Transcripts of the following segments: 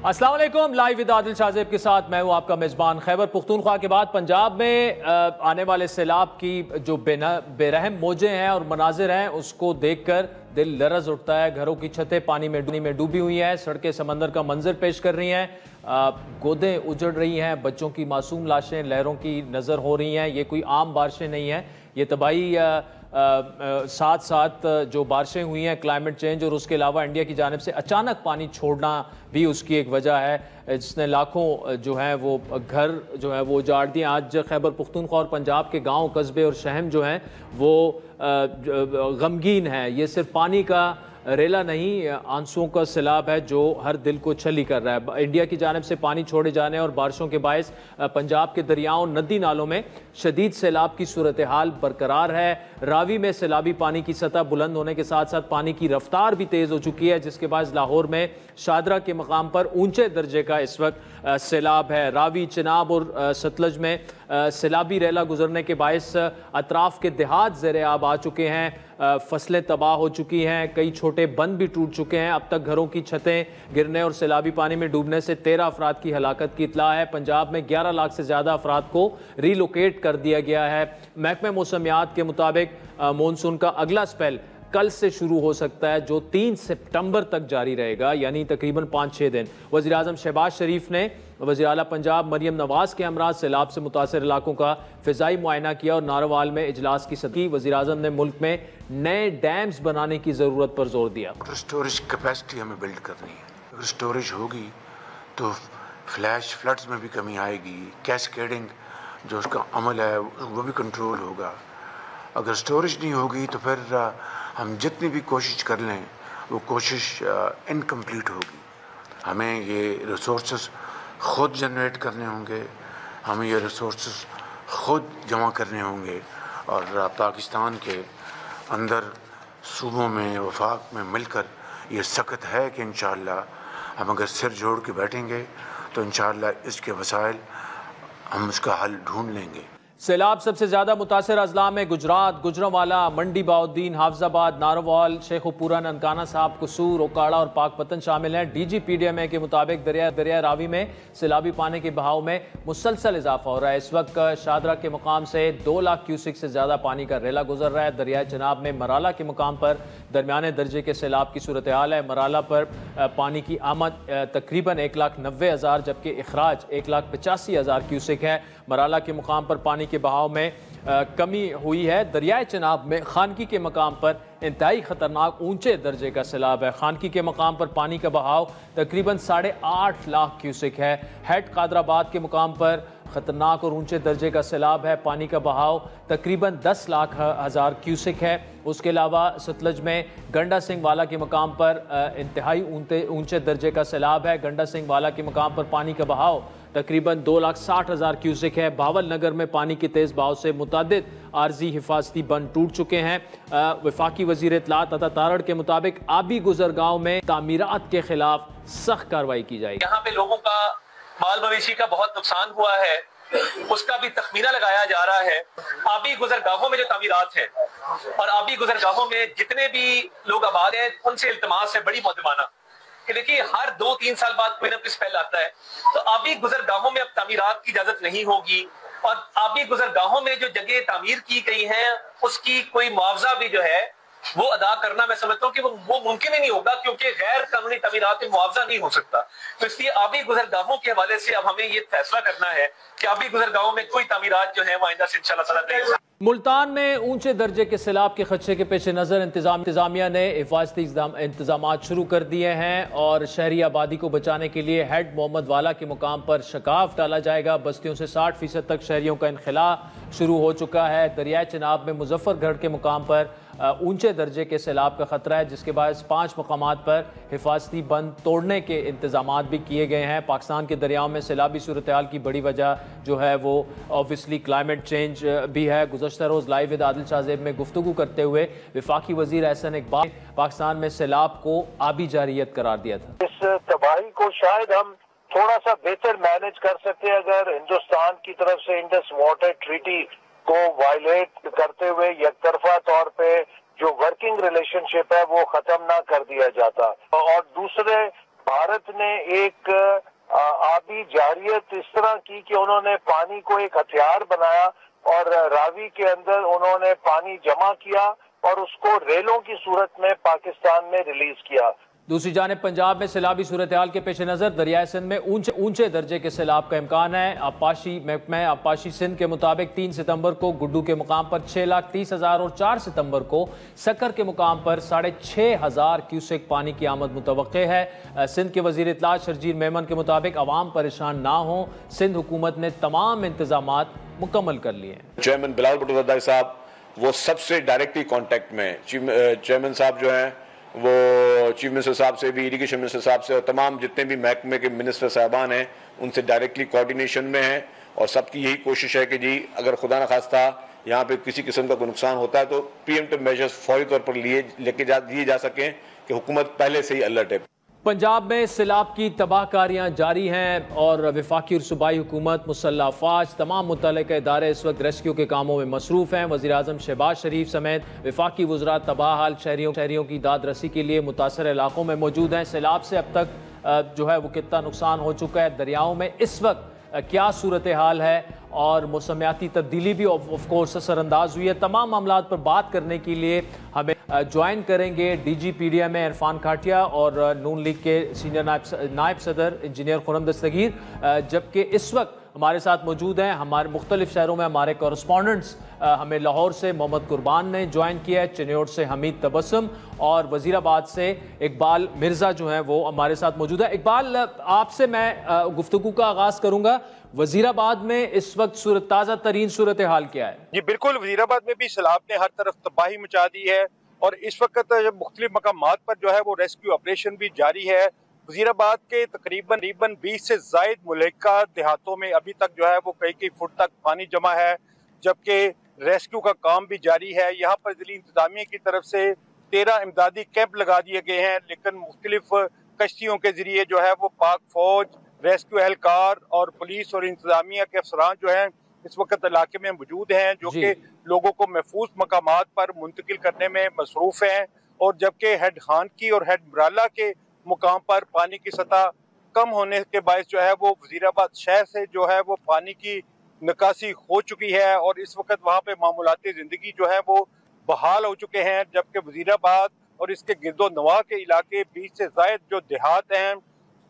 अस्सलाम वालेकुम। Live with Adil Shahzeb के साथ मैं हूं आपका मेज़बान। खैबर पख्तूनख्वा के बाद पंजाब में आने वाले सैलाब की जो बेरहम मौजें हैं और मनाजिर हैं उसको देखकर दिल लरज़ उठता है। घरों की छतें पानी में डूबी हुई हैं, सड़कें समंदर का मंजर पेश कर रही हैं, गोदें उजड़ रही हैं, बच्चों की मासूम लाशें लहरों की नज़र हो रही हैं। ये कोई आम बारिशें नहीं हैं, ये तबाही साथ साथ जो बारिशें हुई हैं, क्लाइमेट चेंज और उसके अलावा इंडिया की जानिब से अचानक पानी छोड़ना भी उसकी एक वजह है, जिसने लाखों जो है वो घर जो है वो उजाड़ दिए। आज खैबर पख्तूनख्वा और पंजाब के गांव, कस्बे और शहर जो हैं वो गमगीन हैं। ये सिर्फ पानी का रेला नहीं, आंसुओं का सैलाब है जो हर दिल को छली कर रहा है। इंडिया की जानिब से पानी छोड़े जाने और बारिशों के बायस पंजाब के दरियाओं, नदी नालों में शदीद सैलाब की सूरत हाल बरकरार है। रावी में सैलाबी पानी की सतह बुलंद होने के साथ साथ पानी की रफ्तार भी तेज़ हो चुकी है, जिसके बाद लाहौर में शादरा के मकाम पर ऊंचे दर्जे का इस वक्त सैलाब है। रावी, चिनाब और सतलज में सैलाबी रेला गुजरने के बायस अतराफ के देहात ज़ेर आब आ चुके हैं, फसलें तबाह हो चुकी हैं, कई छोटे बंद भी टूट चुके हैं। अब तक घरों की छतें गिरने और सैलाबी पानी में डूबने से 13 अफराद की हलाकत की इतला है। पंजाब में 11 लाख से ज़्यादा अफराद को रीलोकेट कर दिया गया है। महकमे मौसमियात के मुताबिक मानसून का अगला स्पेल कल से शुरू हो सकता है, जो 3 सितंबर तक जारी रहेगा, यानी तकरीबन 5-6 दिन। वज़ीर आज़म शहबाज शरीफ ने वज़ीर आला पंजाब मरियम नवाज के हमरा सैलाब से मुतासर इलाकों का फ़िज़ाई मुआयना किया और नारोवाल में इजलास की सदी। वज़ीर आज़म ने मुल्क में नए डैम्स बनाने की ज़रूरत पर जोर दिया। स्टोरेज कैपेसिटी हमें बिल्ड करनी है। अगर स्टोरेज होगी तो फ्लैश फ्लड्स में भी कमी आएगी, कैस्केडिंग जो उसका अमल है वो भी कंट्रोल होगा। अगर स्टोरेज नहीं होगी तो फिर हम जितनी भी कोशिश कर लें वो कोशिश इनकम्प्लीट होगी। हमें ये रिसोर्सेज ख़ुद जनरेट करने होंगे, हमें ये रिसोर्सेज ख़ुद जमा करने होंगे और पाकिस्तान के अंदर सूबों में, वफाक में मिलकर ये सख्त है कि इंशाअल्लाह हम अगर सिर जोड़ के बैठेंगे तो इंशाअल्लाह इसके वसाइल हम उसका हल ढूंढ लेंगे। सैलाब सबसे ज़्यादा मुतासर अजला में गुजरात, गुजरांवाला, मंडी बहाउद्दीन, हाफजाबाद, नारोवाल, शेखुपुरा, ननकाना साहब, कसूर, ओकाड़ा और पाकपतन शामिल हैं। DGPDMA के मुताबिक दरिया रावी में सैलाबी पानी के बहाव में मुसलसल इजाफा हो रहा है। इस वक्त शादरा के मकाम से 2 लाख क्यूसिक से ज़्यादा पानी का रेला गुजर रहा है। दरिया चनाब में मराला के मकाम पर दरमियाने दर्जे के सैलाब की सूरत हाल है। मराला पर पानी की आमद तकरीबन 1,90,000 जबकि अखराज 1,85,000 क्यूसिक है। मराला के मकाम पर पानी के बहाव में कमी हुई है। दरियाए चनाब में खानकी के मकाम पर इंतहाई ख़तरनाक ऊंचे दर्जे का सैलाब है। खानकी के मकाम पर पानी का बहाव तकरीबन 8.5 लाख क्यूसिक है। हेड कादराबाद के मकाम पर ख़तरनाक और ऊंचे दर्जे का सैलाब है। पानी का बहाव तकरीबन 10 लाख हज़ार क्यूसिक है। उसके अलावा सतलज में गंडा सिंह वाला के मकाम पर इंतहाई ऊंचे दर्जे का सैलाब है। गंडा सिंह वाला के मकाम पर पानी का बहाव तकरीबन 2,60,000 क्यूसिक है। बावल नगर में पानी के तेज़ बहाव से मुतादिद आर्जी हिफाजती बंद टूट चुके हैं। वफाकी वज़ीर इत्तलात अता तारड़ के मुताबिक आबी गुजरगांव में तामीरात के खिलाफ सख्त कार्रवाई की जाएगी। यहाँ पे लोगों का माल मवेशी का बहुत नुकसान हुआ है, उसका भी तखमीना लगाया जा रहा है। आबी गुजरगाहों में जो तामीरात हैं और आबी गुजरगाहों में जितने भी लोग आबाद हैं, उनसे इल्तमास है बड़ी मोहतमाना कि देखिए हर 2-3 साल बाद कोई ना कोई स्पेल आता है, तो आबी गुजरगाहों में अब तामीरात की इजाजत नहीं होगी और आबी गुजरगाहों में जो जगह तामीर की गई हैं उसकी कोई मुआवजा भी जो है वो अदा करना, मैं समझता हूँ कि वो मुमकिन ही नहीं होगा, क्योंकि गैर कानूनी तामीरात में मुआवजा नहीं हो सकता। तो इसलिए आबी गुजरगाहों के हवाले से अब हमें ये फैसला करना है कि आबी गुजरगाहों में कोई तामीरात जो है वो आइंदा से इंशाअल्लाह ताला नहीं। मुल्तान में ऊंचे दर्जे के सैलाब के खदशे के पेश नज़र इंतजामिया ने हिफाजती इंतजाम शुरू कर दिए हैं और शहरी आबादी को बचाने के लिए हेड मोहम्मद वाला के मुकाम पर शकाफ डाला जाएगा। बस्तियों से 60% तक शहरियों का इनखला शुरू हो चुका है। दरिया चनाब में मुजफ्फरगढ़ के मुकाम पर ऊंचे दर्जे के सैलाब का खतरा है, जिसके बाद 5 मकामात पर हिफाजती बंद तोड़ने के इंतजाम भी किए गए हैं। पाकिस्तान के दरियाओं में सैलाबी सूरत हाल की बड़ी वजह जो है वो ऑब्वियसली क्लाइमेट चेंज भी है। गुज़श्ता रोज़ लाइव विद आदिल शाहज़ेब में गुफ्तगू करते हुए वफाकी वज़ीर एहसन इकबाल पाकिस्तान में सैलाब को आबी जारियत करार दिया था। इस तबाही को शायद हम थोड़ा सा बेहतर मैनेज कर सकते हैं अगर हिंदुस्तान की तरफ से इंडस वाटर ट्रीटी को वायलेट करते हुए एकतरफा तौर पे जो वर्किंग रिलेशनशिप है वो खत्म ना कर दिया जाता। और दूसरे भारत ने एक आबी जारियत इस तरह की कि उन्होंने पानी को एक हथियार बनाया और रावी के अंदर उन्होंने पानी जमा किया और उसको रेलों की सूरत में पाकिस्तान में रिलीज किया। दूसरी जानिब पंजाब में सैलाबी सूरत हाल के पेश नज़र दरियाए सिंध में ऊंचे दर्जे के सैलाब का इम्कान है। आबपाशी सिंध के मुताबिक 3 सितंबर को गुड्डू के मुकाम पर 6,30,000 और 4 सितंबर को सक्कर के मुकाम पर 6,500 क्यूसेक पानी की आमद मुतवक्के है। सिंध के वजीर इत्तलात शर्जील मेमन के मुताबिक अवाम परेशान ना हो, सिंध हुकूमत ने तमाम इंतजामात मुकम्मल कर लिए हैं। चेयरमैन बिलावल भुट्टो ज़रदारी साहब वो सबसे डायरेक्टली कॉन्टेक्ट में, चेयरमैन साहब जो हैं वो चीफ मिनिस्टर साहब से भी, इरिगेशन मिनिस्टर साहब से और तमाम जितने भी महकमे के मिनिस्टर साहबान हैं उनसे डायरेक्टली कोऑर्डिनेशन में हैं और सबकी यही कोशिश है कि जी अगर खुदा न खास्ता यहाँ पे किसी किस्म का कोई नुकसान होता है तो प्रीएम्प्टिव मेजर्स फौरी तौर पर लिए जा सकें कि हुकूमत पहले से ही अलर्ट है। पंजाब में सैलाब की तबाहकारियाँ जारी हैं और वफाकी और सूबाई हुकूमत, मुसल्लह अफवाज, तमाम मुतल्लिका इदारे इस वक्त रेस्क्यू के कामों में मसरूफ़ हैं। वज़ीर आज़म शहबाज शरीफ समेत वफाकी वज़रा तबाह हाल शहरियों की दाद रसी के लिए मुतासर इलाकों में मौजूद हैं। सैलाब से अब तक जो है वो कितना नुकसान हो चुका है, दरियाओं में इस वक्त क्या सूरत हाल है और मौसमियाती तब्दीली भी ऑफ कोर्स असरअंदाज हुई है। तमाम मामलात पर बात करने के लिए हमें ज्वाइन करेंगे DG में इरफान खाटिया और नून लीग के सीनियर नायब सदर इंजीनियर खुरम दस्तगीर, जबकि इस वक्त हमारे साथ मौजूद हैं हमारे मुख्तलिफ शहरों में हमारे कॉरेस्पॉन्डेंट्स। हमें लाहौर से मोहम्मद कुर्बान ने ज्वाइन किया है, चिन्योट से हमीद तबस्सुम और वज़ीराबाद से इकबाल मिर्ज़ा जो हैं वो हमारे साथ मौजूद है। इकबाल, आपसे मैं गुफ्तगू का आगाज़ करूँगा। वज़ीराबाद में इस वक्त ताज़ा तरीन सूरत हाल क्या है? जी बिल्कुल, वज़ीराबाद में भी सैलाब ने हर तरफ तबाही मचा दी है और इस वक्त मुख्तलिफ मकामात पर जो है वो रेस्क्यू ऑपरेशन भी जारी है। वज़ीराबाद के तकरीबन 20 से ज़ायद मुल्का देहातों में अभी तक जो है वो कई फुट तक पानी जमा है, जबकि रेस्क्यू का काम भी जारी है। यहाँ पर ज़िली इंतज़ामिया की तरफ से 13 इमदादी कैंप लगा दिए गए हैं, लेकिन मुख्तलिफ कश्तियों के जरिए जो है वो पाक फौज, रेस्क्यू एहलकार और पुलिस और इंतज़ामिया के अफसरान जो हैं इस वक्त इलाके में मौजूद हैं, जो कि लोगों को महफूज मकामात पर मुंतकिल करने में मसरूफ़ हैं। और जबकि हेड खानकी और हेड मराला के मुकाम पर पानी की सतह कम होने के बायस जो है वो वज़ीराबाद शहर से जो है वो पानी की निकासी हो चुकी है और इस वक्त वहाँ पे मामूलाती ज़िंदगी जो है वो बहाल हो चुके हैं। जबकि वज़ीराबाद और इसके गिरदो नवाह के इलाके 20 से ज़ायद जो देहात हैं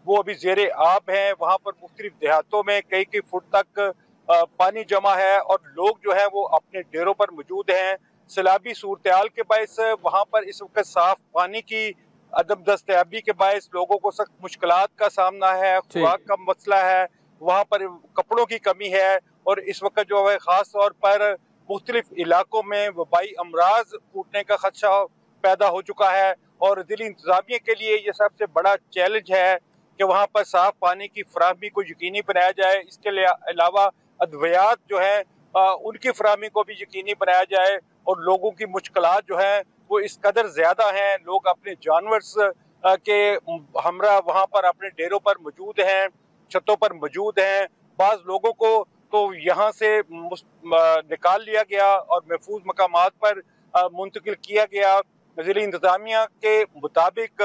वो अभी ज़ेरे आब हैं। वहाँ पर मुख्तलिफ देहातों में कई फुट तक पानी जमा है और लोग जो है वो अपने डेरों पर मौजूद हैं। सैलाबी सूरत हाल के बायस वहाँ पर इस वक्त साफ पानी की अदम दस्तयाबी के बायस लोगों को सख्त मुश्किलात का सामना है, खुराक का मसला है, वहाँ पर कपड़ों की कमी है और इस वक्त जो है ख़ास तौर पर मुख्तलिफ इलाकों में वबाई अमराज फूटने का खदशा पैदा हो चुका है। और ज़िली इंतज़ामिया के लिए ये सबसे बड़ा चैलेंज है कि वहाँ पर साफ पानी की फराहमी को यकीनी बनाया जाए। इसके अलावा अद्वियात जो है उनकी फराहमी को भी यकीनी बनाया जाए और लोगों की मुश्किलात जो है वो इस कदर ज़्यादा हैं, लोग अपने जानवर्स के हमरा वहाँ पर अपने डेरों पर मौजूद हैं, छतों पर मौजूद हैं। बाज़ लोगों को तो यहाँ से निकाल लिया गया और महफूज मकामात पर मुंतकिल किया गया। ज़िली इंतज़ामिया के मुताबिक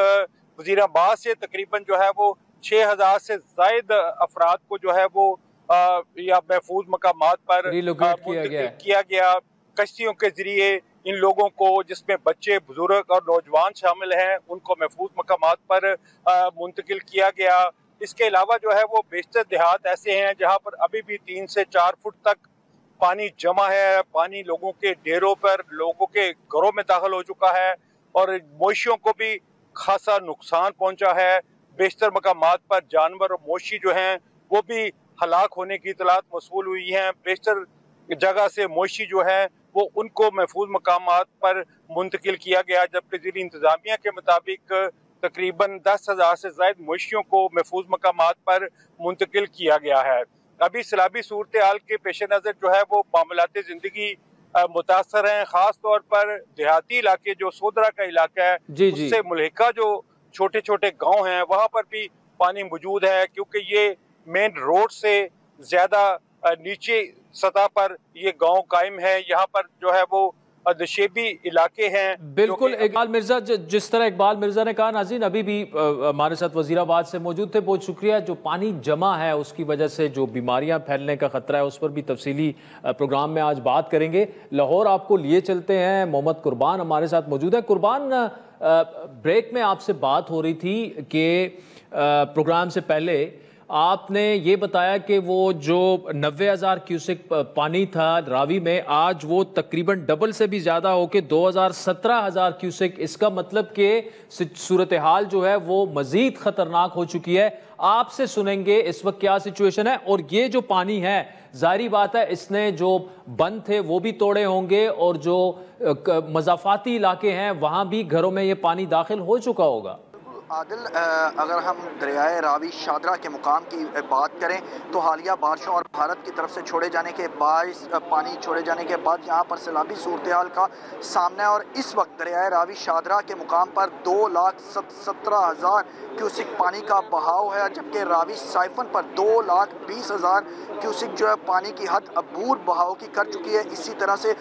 वज़ीराबाद से तकरीबन जो है वो 6,000 से ज़ायद अफराद को जो है वो या महफूज मकामात पर मुंतकिल किया गया। कश्तियों के जरिए इन लोगों को, जिसमें बच्चे, बुजुर्ग और नौजवान शामिल हैं, उनको महफूज मकामात पर मुंतकिल किया गया। इसके अलावा जो है वो बेशतर देहात ऐसे हैं जहाँ पर अभी भी 3 से 4 फुट तक पानी जमा है। पानी लोगों के डेरों पर, लोगों के घरों में दाखिल हो चुका है और मवेशियों को भी खासा नुकसान पहुंचा है। बेशतर मकामात पर जानवर और मवेशी जो हैं वो भी हलाक होने की इतलात मौसूल हुई हैं। बेशतर जगह से मवेशी जो है वो उनको महफूज मकामात पर मुंतकिल किया गया, जबकि ज़िली इंतज़ामिया के मुताबिक तकरीबन 10,000 से ज़ायद मवेशियों को महफूज मकामात पर मुंतकिल किया गया है। अभी सैलाबी सूरत हाल के पेश नज़र जो है वो मामलाती ज़िंदगी मुतासर हैं, ख़ास तौर पर देहाती इलाके जो सोदरा का इलाका है उससे मुल्हिका जो छोटे छोटे गाँव हैं वहाँ पर भी पानी मौजूद है, क्योंकि ये मेन रोड से ज़्यादा नीचे सतह पर ये गांव कायम है। यहाँ पर जो है वो दशेबी इलाके हैं। बिल्कुल इकबाल मिर्जा, जिस तरह इकबाल मिर्जा ने कहा, नाज़रीन अभी भी हमारे साथ वज़ीराबाद से मौजूद थे, बहुत शुक्रिया। जो पानी जमा है उसकी वजह से जो बीमारियां फैलने का खतरा है उस पर भी तफसीली प्रोग्राम में आज बात करेंगे। लाहौर आपको लिए चलते हैं, मोहम्मद कुर्बान हमारे साथ मौजूद है। कुर्बान, ब्रेक में आपसे बात हो रही थी कि प्रोग्राम से पहले आपने ये बताया कि वो जो 90,000 क्यूसेक पानी था रावी में, आज वो तकरीबन डबल से भी ज़्यादा होके 17,000 क्यूसेक। इसका मतलब कि सूरत हाल जो है वो मज़ीद ख़तरनाक हो चुकी है। आपसे सुनेंगे इस वक्त क्या सिचुएशन है, और ये जो पानी है ज़ाहिरी बात है इसने जो बंद थे वो भी तोड़े होंगे, और जो मज़ाफ़ाती इलाके हैं वहाँ भी घरों में ये पानी दाखिल हो चुका होगा। आदिल, अगर हम दरियाए रावी शादरा के मुकाम की बात करें तो हालिया बारिशों और भारत की तरफ से छोड़े जाने के पानी छोड़े जाने के बाद यहाँ पर सैलाबी सूरत हाल का सामना है। और इस वक्त दरियाए रावी शादरा के मुकाम पर 2,17,000 क्यूसिक पानी का बहाव है, जबकि रावी साइफन पर 2,20,000 क्यूसिक जो है पानी की हद अबूर बहाव की कर चुकी है। इसी तरह से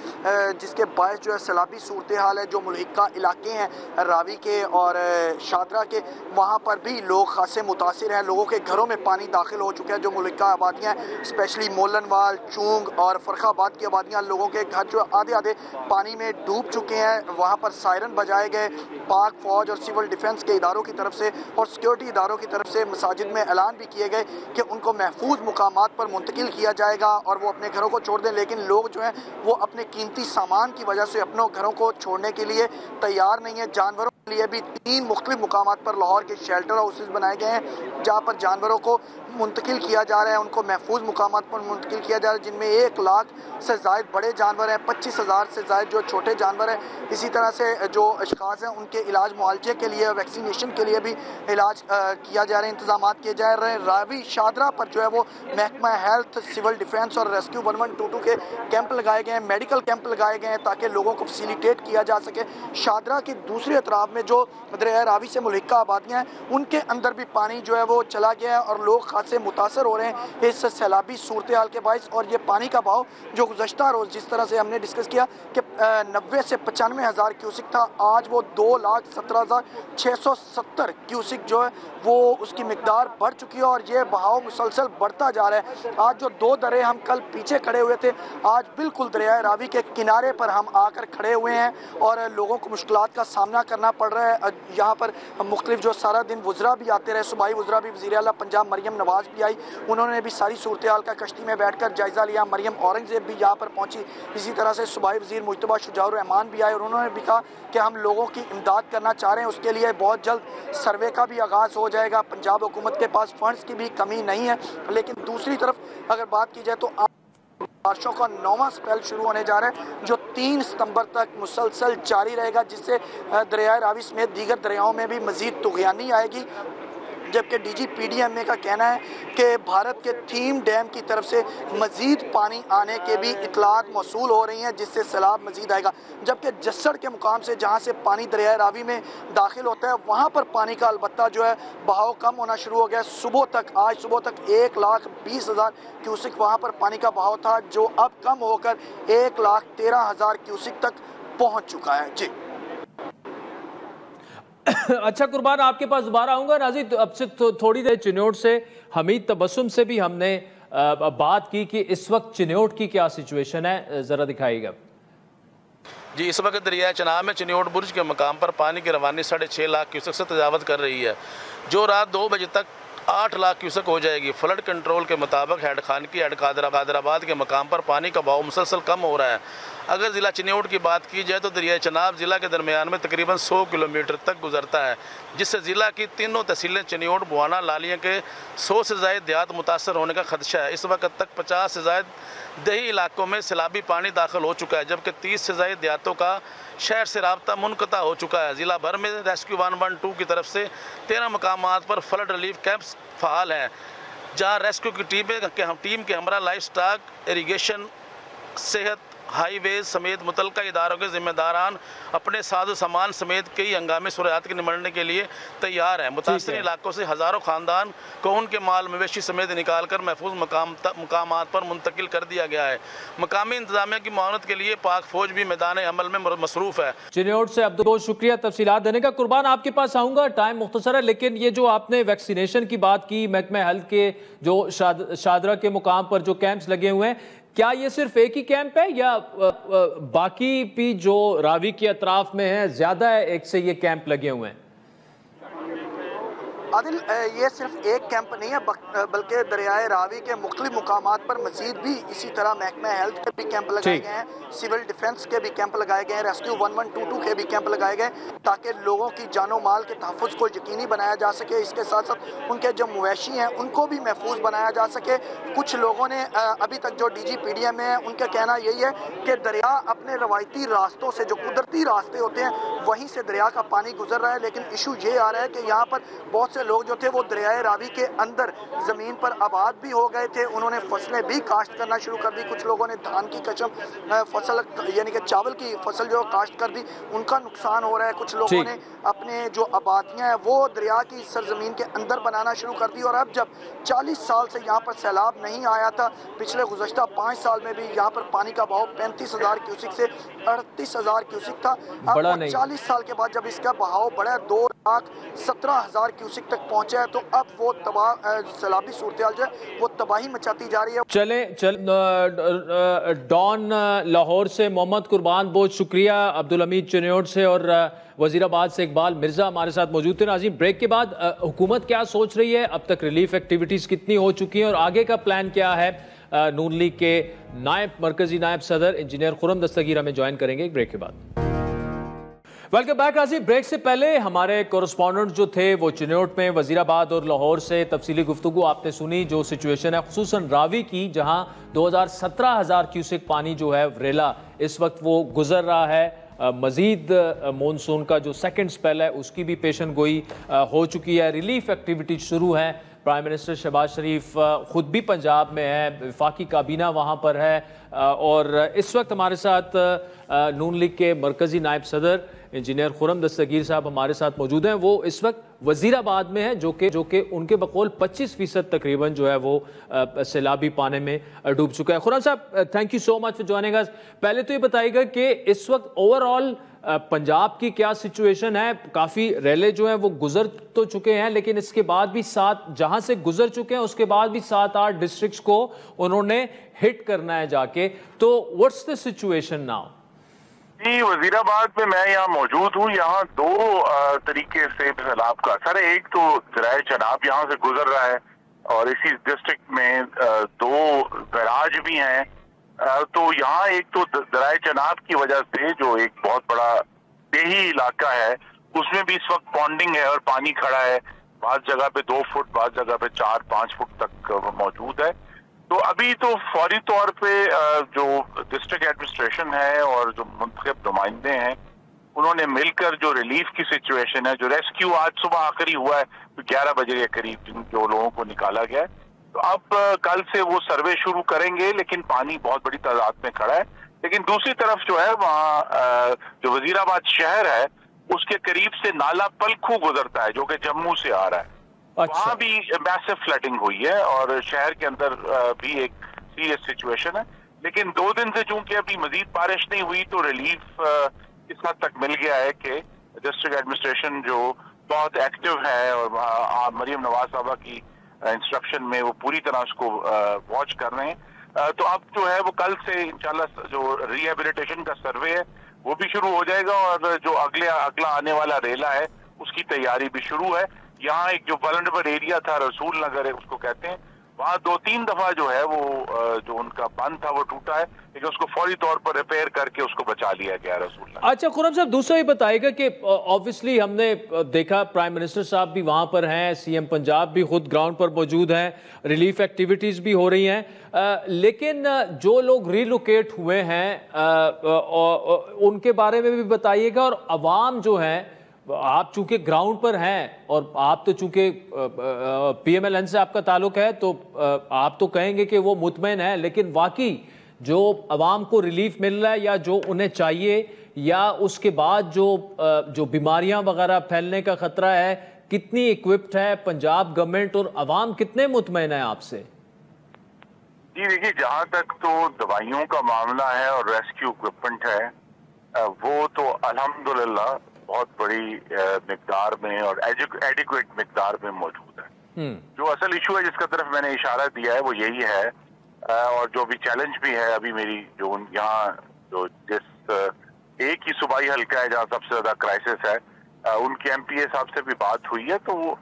जिसके बायस जो है सैलाबी सूरत हाल है, जो मुल्हिका इलाके हैं रावी के और शादरा के, वहाँ पर भी लोग खासे मुतासिर हैं। लोगों के घरों में पानी दाखिल हो चुका है। जो मुल्हिका आबादियाँ हैं, स्पेशली मोलनवाल, चूंग और फरखाबाद की आबादियाँ, लोगों के घर जो आधे आधे पानी में डूब चुके हैं। वहाँ पर सायरन बजाए गए पाक फौज और सिविल डिफेंस के इदारों की तरफ से और सिक्योरिटी इदारों की तरफ से। मसाजिद में ऐलान भी किए गए कि उनको महफूज मुकामात पर मुंतकिल किया जाएगा और वो अपने घरों को छोड़ दें, लेकिन लोग जो हैं वो अपने कीमती सामान की वजह से अपने घरों को छोड़ने के लिए तैयार नहीं है। जानवरों के लिए भी 3 मुख्तलिफ मुकामात पर लाहौर के शेल्टर हाउसेस बनाए गए हैं, जहाँ पर जानवरों को मुंतकिल किया जा रहा है, उनको महफूज मुकामात पर मुंतकिल किया जा रहा है, जिनमें 1 लाख से ज़ायद बड़े जानवर हैं, 25,000 से ज़ायद जो छोटे जानवर हैं। इसी तरह से जो अशखास हैं उनके इलाज मुआलजे के लिए, वैक्सीनेशन के लिए भी इलाज किया जा रहा है, इंतजाम किए जा रहे हैं। रावी शादरा पर जो है वो महकमा हेल्थ, सिविल डिफेंस और रेस्क्यू 1122 के कैंप लगाए गए हैं, मेडिकल कैंप लगाए गए हैं, ताकि लोगों को फैसिलिटेट किया जा सके। शादरा की दूसरी अतराफ में जो दरिया रावी से मुल्हिका आबादियाँ हैं, उनके अंदर भी पानी जो है वो चला गया है और लोग खासे मुतासर हो रहे हैं इस सैलाबी सूरत हाल के बायस। और ये पानी का बहाव जो गुज़श्ता रोज़ जिस तरह से हमने डिस्कस किया कि 90 से 95,000 क्यूसिक था, आज वो 2,17,670 क्यूसिक जो है वो उसकी मिकदार बढ़ चुकी है और ये बहाव मुसलसल बढ़ता जा रहा है। आज जो 2 दरे हम कल पीछे खड़े हुए थे, आज बिल्कुल दरिया रावी के किनारे पर हम आकर खड़े हुए हैं और लोगों को मुश्किलात का सामना करना पड़ रहा है। यहाँ पर मुख्तलिफ जो सारा दिन वज़रा भी आते रहे, सूबाई वज़रा भी, वज़ीर आला पंजाब मरियम नवाज़ भी आई, उन्होंने भी सारी सूरत हाल का कश्ती में बैठकर जायज़ा लिया। मरियम औरंगज़ेब भी यहाँ पर पहुँची, इसी तरह से सूबाई वज़ीर मुज्तबा शुजाउर रहमान भी आए और उन्होंने भी कहा कि हम लोगों की इमदाद करना चाह रहे हैं, उसके लिए बहुत जल्द सर्वे का भी आगाज़ हो जाएगा। पंजाब हुकूमत के पास फंड्स की भी कमी नहीं है। लेकिन दूसरी तरफ अगर बात की जाए तो बारिशों का 9वां स्पेल शुरू होने जा रहा है, जो 3 सितंबर तक मुसलसल जारी रहेगा, जिससे दरिया रावी समेत दीगर दरियाओं में भी मज़ीद तुग़यानी आएगी। जबकि DGPDMA का कहना है कि भारत के थीम डैम की तरफ से मज़ीद पानी आने के भी इतलात मौसूल हो रही हैं, जिससे सैलाब मज़ीद आएगा। जबकि जस्सड़ के मुकाम से जहाँ से पानी दरिया रावी में दाखिल होता है, वहाँ पर पानी का अलबत्ता जो है बहाव कम होना शुरू हो गया। आज सुबह तक 1,20,000 क्यूसिक वहाँ पर पानी का बहाव था, जो अब कम होकर 1,13,000 क्यूसिक तक पहुँच चुका है। जी अच्छा कुर्बान, आपके पास दोबारा आऊँगा। नाज़रीन, तो अब से थोड़ी देर चिन्योट से हमीद तबस्सुम से भी हमने बात की कि इस वक्त चिन्योट की क्या सिचुएशन है, ज़रा दिखाइएगा। जी, इस वक्त दरिया चनाब में चिन्योट बुर्ज के मकाम पर पानी की रवानी 6.5 लाख क्यूसेक से तजावज़ कर रही है, जो रात 2 बजे तक 8 लाख क्यूसेक हो जाएगी। फ्लड कंट्रोल के मुताबिक हेड खानकी हेड कादराबाद के मकाम पर पानी का बहाव मुसलसल कम हो रहा है। अगर ज़िला चिन्योट की बात की जाए तो दरिया चनाब ज़िला के दरमियान में तकरीबन 100 किलोमीटर तक गुजरता है, जिससे ज़िला की तीनों तहसीलें चिन्योट, बुआना, लालिया के 100 से ज़ायद देहात मुतासर होने का खदशा है। इस वक्त तक 50 से ज़ायद दही इलाकों में सैलाबी पानी दाखिल हो चुका है, जबकि 30 से ज़ायद देहातों का शहर से राब्ता मुनक़ता हो चुका है। ज़िला भर में रेस्क्यू 112 की तरफ से 13 मकामात पर फ्लड रिलीफ कैंप्स फ़ाल हैं, जहाँ रेस्क्यू की टीम के हमरा लाइफ स्टॉक, इरीगेशन, सेहत, हाई वेज समेत मुतलका इदारों के जिम्मेदारान अपने साजो सामान समेत कई हंगामी सूरत के निपटने के लिए तैयार हैं। मुतासर इलाकों से हज़ारों ख़ानदान को उनके माल मवेशी समेत निकाल कर महफूज मकामात पर मुंतकिल कर दिया गया है। मकामी इंतजामिया की मुआवनत के लिए पाक फौज भी मैदान अमल में मसरूफ़ है। चिन्योट से अब्दुल, बहुत शुक्रिया तफसीलात देने का। कुर्बान, आपके पास आऊँगा, टाइम मुख्तसर है, लेकिन ये जो आपने वैक्सीनेशन की बात की, महकमा हेल्थ के जो शादरा के मुकाम पर जो कैंप्स लगे हुए हैं, क्या ये सिर्फ एक ही कैंप है या बाकी भी जो रावी के अतराफ में है ज्यादा है एक से ये कैंप लगे हुए हैं? आदिल, ये सिर्फ एक कैंप नहीं है बल्कि दरियाए रावी के मुख्तलिफ मुकामात पर मजीद भी इसी तरह महकमा हेल्थ के भी कैंप लगाए गए हैं, सिविल डिफेंस के भी कैंप लगाए गए हैं, रेस्क्यू 1122 के भी कैंप लगाए गए ताकि लोगों की जानो माल के तहफ़्फ़ुज़ को यकीनी बनाया जा सके। इसके साथ साथ उनके जो मवेशी हैं उनको भी महफूज बनाया जा सके। कुछ लोगों ने अभी तक जो DGPDM में है उनका कहना यही है कि दरिया अपने रवायती रास्तों से, जो कुदरती रास्ते होते हैं, वहीं से दरिया का पानी गुजर रहा है, लेकिन इशू ये आ रहा है कि यहाँ पर बहुत से लोग जो थे वो दरियाए रावी के अंदर ज़मीन पर आबाद भी हो गए थे, उन्होंने फसलें भी काश्त करना शुरू कर दी। कुछ लोगों ने धान की कसम फसल यानी कि चावल की फसल जो काश्त कर दी, उनका नुकसान हो रहा है। कुछ लोगों ने अपने जो आबादियाँ हैं वो दरिया की सरजमीन के अंदर बनाना शुरू कर दी। और अब जब 40 साल से यहाँ पर सैलाब नहीं आया था, पिछले गुज़श्ता 5 साल में भी यहाँ पर पानी का बहाव 35,000 क्यूसिक से 38,000 क्यूसिक था। अब 40 साल के बाद जब इसका बहाव बढ़ा 2,17,000 क्यूसिक तक पहुँचा है, तो अब वो सैलाबी सूरत जो है वो तबाही मचाती जा रही है। डॉन लाहौर से मोहम्मद कुर्बान, बहुत शुक्रिया। अब्दुल हमीद चिन्योट से और वजीराबाद से इकबाल मिर्जा हमारे साथ मौजूद थे। नाज़रीन, ब्रेक के बाद हुकूमत क्या सोच रही है, अब तक रिलीफ एक्टिविटीज़ कितनी हो चुकी हैं और आगे का प्लान क्या है, नून लीग के मरकजी नायब सदर इंजीनियर खुर्रम दस्तगीर हमें ज्वाइन करेंगे एक ब्रेक के बाद। Welcome back. नाज़रीन, ब्रेक से पहले हमारे कोरस्पॉन्डेंट जो थे वो चिन्योट में, वजीराबाद और लाहौर से तफसीली गुफ्तगू आपने सुनी। जो सिचुएशन है खुसूसन रावी की, जहाँ 17,000 क्यूसेक पानी जो है रेला इस वक्त वो गुजर रहा है। मज़ीद मानसून का जो सेकंड स्पेल है उसकी भी पेशन गोई हो चुकी है। रिलीफ एक्टिविटी शुरू है। प्राइम मिनिस्टर शहबाज शरीफ ख़ुद भी पंजाब में है, वफाकी काबीना वहाँ पर है और इस वक्त हमारे साथ नून लीग के मरकज़ी नायब सदर इंजीनियर खुर्रम दस्तगीर साहब हमारे साथ मौजूद हैं। वो इस वक्त वजीराबाद में है, जो कि उनके बकौल 25% तकरीबन जो है वो सैलाबी पानी में डूब चुका है। खुर्रम साहब, thank you so much for joining us. पहले तो ये बताइएगा कि इस वक्त ओवरऑल पंजाब की क्या सिचुएशन है। काफ़ी रेले जो हैं वो गुजर तो चुके हैं, लेकिन इसके बाद भी 7 जहां से गुजर चुके हैं उसके बाद भी 7-8 डिस्ट्रिक्ट्स को उन्होंने हिट करना है जाके। तो व्हाट्स द सिचुएशन नाउ? जी, वजीराबाद में मैं यहाँ मौजूद हूँ। यहाँ 2 तरीके से सैलाब का असर है। एक तो दरियाए चनाब यहाँ से गुजर रहा है और इसी डिस्ट्रिक्ट में 2 बैराज भी हैं। तो यहाँ एक तो दरियाए चनाब की वजह से जो एक बहुत बड़ा देही इलाका है उसमें भी इस वक्त पॉन्डिंग है और पानी खड़ा है। बाज़ जगह पे 2 फुट, बाज़ जगह पे 4-5 फुट तक मौजूद है। तो अभी तो फौरी तौर पे जो डिस्ट्रिक्ट एडमिनिस्ट्रेशन है और जो मुंतखब नुमाइंदे हैं उन्होंने मिलकर जो रिलीफ की सिचुएशन है, जो रेस्क्यू आज सुबह आखिरी हुआ है 11 बजे के करीब जो लोगों को निकाला गया है, तो अब कल से वो सर्वे शुरू करेंगे। लेकिन पानी बहुत बड़ी तादाद में खड़ा है। लेकिन दूसरी तरफ जो है वहाँ जो वजीराबाद शहर है उसके करीब से नाला पलखू गुजरता है जो कि जम्मू से आ रहा है। वहाँ भी मैसिव फ्लडिंग हुई है और शहर के अंदर भी एक सीरियस सिचुएशन है। लेकिन 2 दिन से चूंकि अभी मजीद बारिश नहीं हुई तो रिलीफ इस हद तक मिल गया है कि डिस्ट्रिक्ट एडमिनिस्ट्रेशन जो बहुत एक्टिव है और मरियम नवाज साहबा की इंस्ट्रक्शन में वो पूरी तरह उसको वॉच कर रहे हैं। तो अब जो है वो कल से इंशाल्लाह जो रिहेबिलिटेशन का सर्वे है वो भी शुरू हो जाएगा और जो अगला आने वाला रेला है उसकी तैयारी भी शुरू है। यहाँ एक जो वल्नरेबल एरिया था, रसूल नगर है उसको कहते हैं, वहाँ 2-3 दफा जो है वो जो उनका बंद था वो टूटा है, लेकिन उसको फौरी तौर पर रिपेयर करके उसको बचा लिया गया रसूल नगर। अच्छा खुर्रम साहब, दूसरा ये बताइएगा कि ऑब्वियसली हमने देखा प्राइम मिनिस्टर साहब भी वहाँ पर हैं, सीएम पंजाब भी खुद ग्राउंड पर मौजूद हैं, रिलीफ एक्टिविटीज़ भी हो रही हैं, लेकिन जो लोग रिलोकेट हुए हैं उनके बारे में भी बताइएगा। और अवाम जो है, आप चूंकि ग्राउंड पर हैं और आप तो चूंकि PMLN से आपका ताल्लुक है तो आप तो कहेंगे कि वो मुतमईन है, लेकिन वाकई جو عوام کو ریلیف مل رہا ہے یا جو انہیں چاہیے، یا اس کے بعد جو بیماریاں وغیرہ پھیلنے کا خطرہ ہے، کتنی ایکوپڈ ہے پنجاب گورنمنٹ اور عوام کتنے مطمئن ہیں آپ سے؟ جی دیکھیے، جہاں تک تو دوائیوں کا معاملہ ہے اور ریسکیو اکوپمنٹ ہے، وہ تو الحمدللہ بہت بڑی مقدار میں اور ایڈیکویٹ مقدار میں موجود ہے۔ جو اصل ایشو ہے جس کا طرف میں نے اشارہ دیا ہے وہ یہی ہے، اور جو بھی چیلنج بھی ہے ابھی میری جو یہاں جو جس ایک ہی صوبائی حلقہ ہے جہاں سب سے زیادہ کرائسس ہے، ان کے ایم پی اے صاحب سے بھی بات ہوئی ہے، تو وہ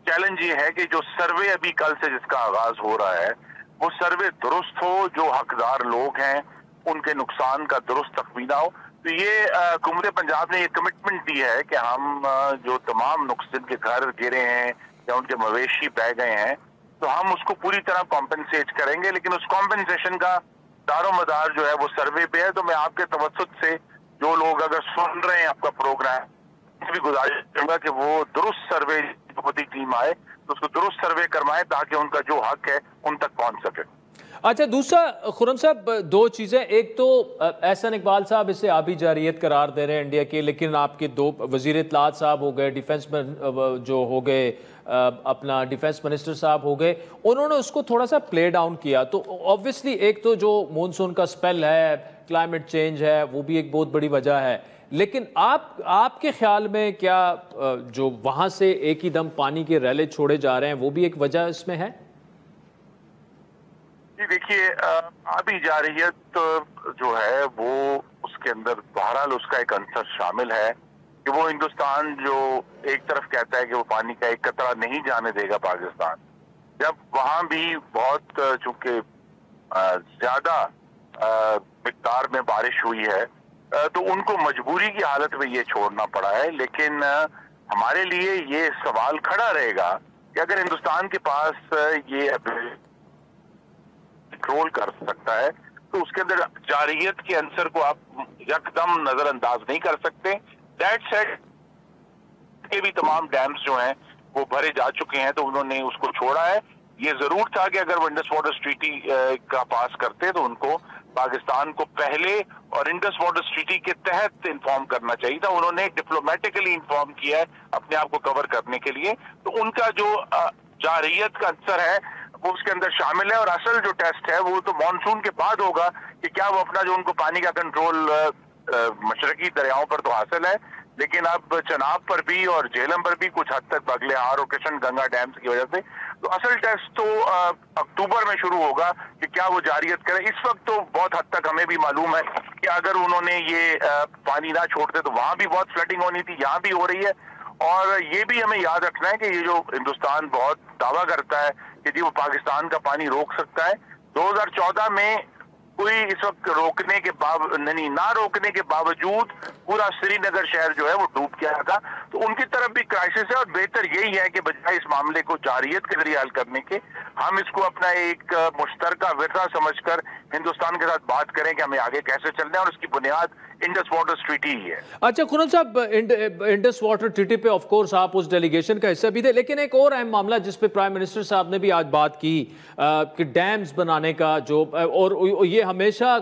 چیلنج یہ ہے کہ جو سروے ابھی کل سے جس کا آغاز ہو رہا ہے وہ سروے درست ہو، جو حقدار لوگ ہیں ان کے نقصان کا درست تخمینہ ہو۔ تو یہ حکومت پنجاب نے یہ کمٹمنٹ دی ہے کہ ہم جو تمام جن کے گھر گرے ہیں یا ان کے مویشی بہ گئے ہیں تو ہم اس کو پوری طرح کمپنسیٹ کریں گے، لیکن اس کمپنسیشن کا دار و مدار جو ہے وہ سروے پہ ہے۔ تو میں آپ کے توسط سے جو لوگ اگر سن رہے ہیں آپ کا پروگرام، اس بھی گزارش کروں گا کہ وہ درست سروے حکومتی ٹیم آئے تو اس کو درست سروے کروائیں تاکہ ان کا جو حق ہے ان تک پہنچ سکے۔ اچھا، دوسرا خرم صاحب، دو چیزیں، ایک تو احسن اقبال صاحب اسے آبی جارحیت قرار دے رہے ہیں انڈیا کے، لیکن آپ کے دو وزیر اطلاعات صاحب ہو گئے، ڈیفنس جو ہو گئے اپنا ڈیفنس منسٹر صاحب ہو گئے، انہوں نے اس کو تھوڑا سا پلے ڈاؤن کیا۔ تو آبویسلی ایک تو جو مونسون کا سپیل ہے، کلائمیٹ چینج ہے، وہ بھی ایک بہت بڑی وجہ ہے، لیکن آپ کے خیال میں کیا جو وہاں سے ایک ہی دم پانی کے ریلے چھوڑے جا رہے ہیں وہ بھی ایک وجہ اس میں ہے؟ جی دیکھیے، آبی جارحیت جو ہے وہ اس کے اندر بہرحال اس کا ایک عنصر شامل ہے کہ وہ ہندوستان جو ایک طرف کہتا ہے کہ وہ پانی کا ایک قطرہ نہیں جانے دے گا پاکستان، جب وہاں بھی بہت چونکہ زیادہ مقدار میں بارش ہوئی ہے تو ان کو مجبوری کی حالت میں یہ چھوڑنا پڑا ہے۔ لیکن ہمارے لیے یہ سوال کھڑا رہے گا کہ اگر ہندوستان کے پاس یہ کنٹرول کر سکتا ہے تو اس کے اندر جارحیت کے عنصر کو آپ یکدم نظر انداز نہیں کر سکتے۔ دیٹ سیڈ کے بھی تمام ڈیمز جو ہیں وہ بھرے جا چکے ہیں تو انہوں نے اس کو چھوڑا ہے۔ یہ ضرور تھا کہ اگر وہ انڈس واٹر ٹریٹی کا پاس کرتے تو ان کو پاکستان کو پہلے اور انڈس واٹر ٹریٹی کے تحت انفارم کرنا چاہیے تھا۔ انہوں نے ڈپلومیٹکلی انفارم کیا ہے اپنے آپ کو کور کرنے کے لیے، تو ان کا جو جارحیت کا عنصر ہے وہ اس کے اندر شامل ہے۔ اور اصل جو ٹیسٹ ہے وہ تو مانسون کے بعد ہوگا کہ کیا وہ اپنا جو ان کو پانی کا کنٹرول مشرقی دریاؤں پر تو حاصل ہے، لیکن اب چناب پر بھی اور جہلم پر بھی کچھ حد تک بغلے ہار اور کشن گنگا ڈیمز کی وجہ سے، تو اصل ٹیسٹ تو اکتوبر میں شروع ہوگا کہ کیا وہ جارحیت کرے۔ اس وقت تو بہت حد تک ہمیں بھی معلوم ہے کہ اگر انہوں نے یہ پانی نہ چھوڑتے تو وہاں بھی بہت فلڈنگ ہونی تھی، یہاں بھی ہو رہی ہے۔ اور یہ بھی ہمیں یاد رکھنا ہے کہ یہ جو ہندوستان بہت دعویٰ کرتا ہے کہ جی وہ پاکستان کا پانی روک سکتا ہے، 2014 میں کوئی اس وقت روکنے کے نہ روکنے کے باوجود پورا سری نگر شہر جو ہے وہ ڈوب گیا تھا۔ تو ان کی طرف بھی کرائسس ہے، اور بہتر یہی ہے کہ بجائے اس معاملے کو جارحیت کے ذریعے حل کرنے کے، ہم اس کو اپنا ایک مشترکہ ورثہ سمجھ کر ہندوستان کے ساتھ بات کریں کہ ہمیں آگے کیسے چلنا ہے، اور اس کی بنیاد انڈس واٹر ٹریٹی ہی ہے۔ اچھا خرم صاحب، انڈس واٹر ٹریٹی پہ آف کورس آپ اس ڈیلیگیشن کا حصہ بھی تھے، لیکن ایک اور اہم معاملہ جس پہ پرائم منسٹر صاحب نے بھی آج بات کی کہ ڈیمز بنانے کا، جو اور یہ ہمیشہ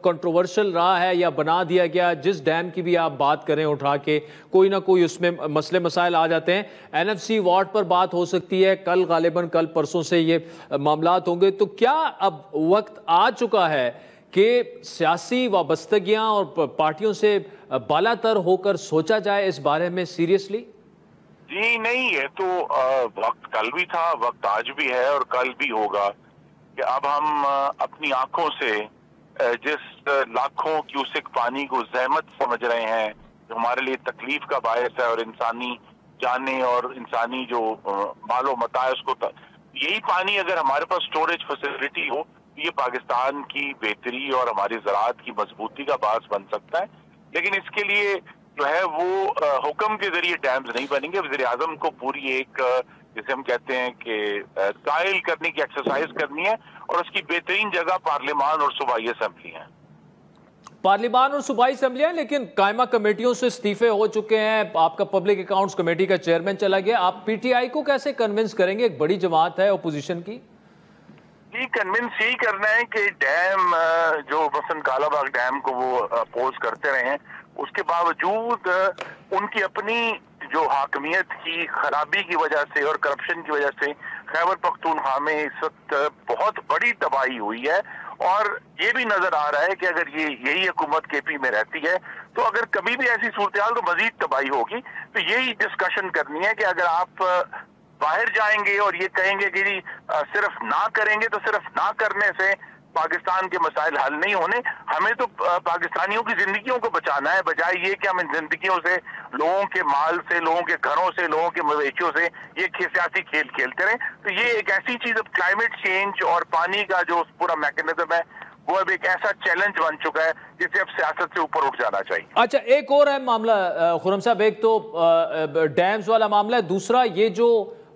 کنٹروورشل رہا ہے یا بنا دیا گیا، جس ڈیم کی بھی آپ بات کریں اٹھا کے کوئی نہ کوئی اس میں مسئلے مسائل آ جاتے ہیں۔ این ایف سی وارڈ پر بات ہو سکتی ہے، کل غالباً کل پرسوں سے یہ معاملات ہوں گے، تو کیا اب وقت آ چکا ہے کہ سیاسی وابستگیاں اور پارٹیوں سے بالا تر ہو کر سوچا جائے اس بارے میں سیریسلی؟ جی نہیں، یہ تو وقت کل بھی تھا، وقت آج بھی ہے اور کل بھی ہوگا کہ اب ہم اپنی آنکھوں سے جس لاکھوں کیوسک پانی کو زحمت سمجھ رہے ہیں جو ہمارے لیے تکلیف کا باعث ہے، اور انسانی جانیں اور انسانی جو مال و متاع اس کو یہی پانی اگر ہمارے پاس سٹوریج فیسلٹی ہو، یہ پاکستان کی بہتری اور ہماری زراعت کی مضبوطی کا باعث بن سکتا ہے۔ لیکن اس کے لیے جو ہے وہ حکم کے ذریعے ڈیمز نہیں بنیں گے۔ وزیر اعظم کو پوری ایک جسے ہم کہتے ہیں کہ قائل کرنے کی ایکسرسائز کرنی ہے، اور اس کی بہترین جگہ پارلیمان اور صوبائی اسمبلی ہیں۔ پارلیمان اور صوبائی اسمبلیاں، لیکن قائمہ کمیٹیوں سے استعفے ہو چکے ہیں، آپ کا پبلک اکاؤنٹس کمیٹی کا چیئرمین چلا گیا، آپ پی ٹی آئی کو کیسے کنونس کریں گے؟ ایک بڑی جماعت ہے اپوزیشن کی۔ جی کنونس یہی کرنا ہے کہ ڈیم جو مثلا کالا باغ ڈیم کو وہ اپوز کرتے رہے ہیں، اس کے باوجود ان کی اپنی جو حاکمیت کی خرابی کی وجہ سے اور کرپشن کی وجہ سے خیبر پختونخوا میں اس وقت بہت بڑی تباہی ہوئی ہے، اور یہ بھی نظر آ رہا ہے کہ اگر یہی حکومت کے پی میں رہتی ہے تو اگر کبھی بھی ایسی صورتحال تو مزید تباہی ہوگی۔ تو یہی ڈسکشن کرنی ہے کہ اگر آپ باہر جائیں گے اور یہ کہیں گے کہ جی صرف نہ کریں گے، تو صرف نہ کرنے سے پاکستان کے مسائل حل نہیں ہونے، ہمیں تو پاکستانیوں کی زندگیوں کو بچانا ہے، بجائے یہ کہ ہم ان زندگیوں سے، لوگوں کے مال سے، لوگوں کے گھروں سے، لوگوں کے مویشیوں سے یہ سیاسی کھیل کھیلتے رہیں۔ تو یہ ایک ایسی چیز، اب کلائمیٹ چینج اور پانی کا جو پورا میکینزم ہے وہ اب ایک ایسا چیلنج بن چکا ہے جسے اب سیاست سے اوپر اٹھ جانا چاہیے۔ اچھا، ایک اور ہے معاملہ خرم صاحب، ایک تو ڈیمز والا معاملہ ہے، دوسرا یہ جو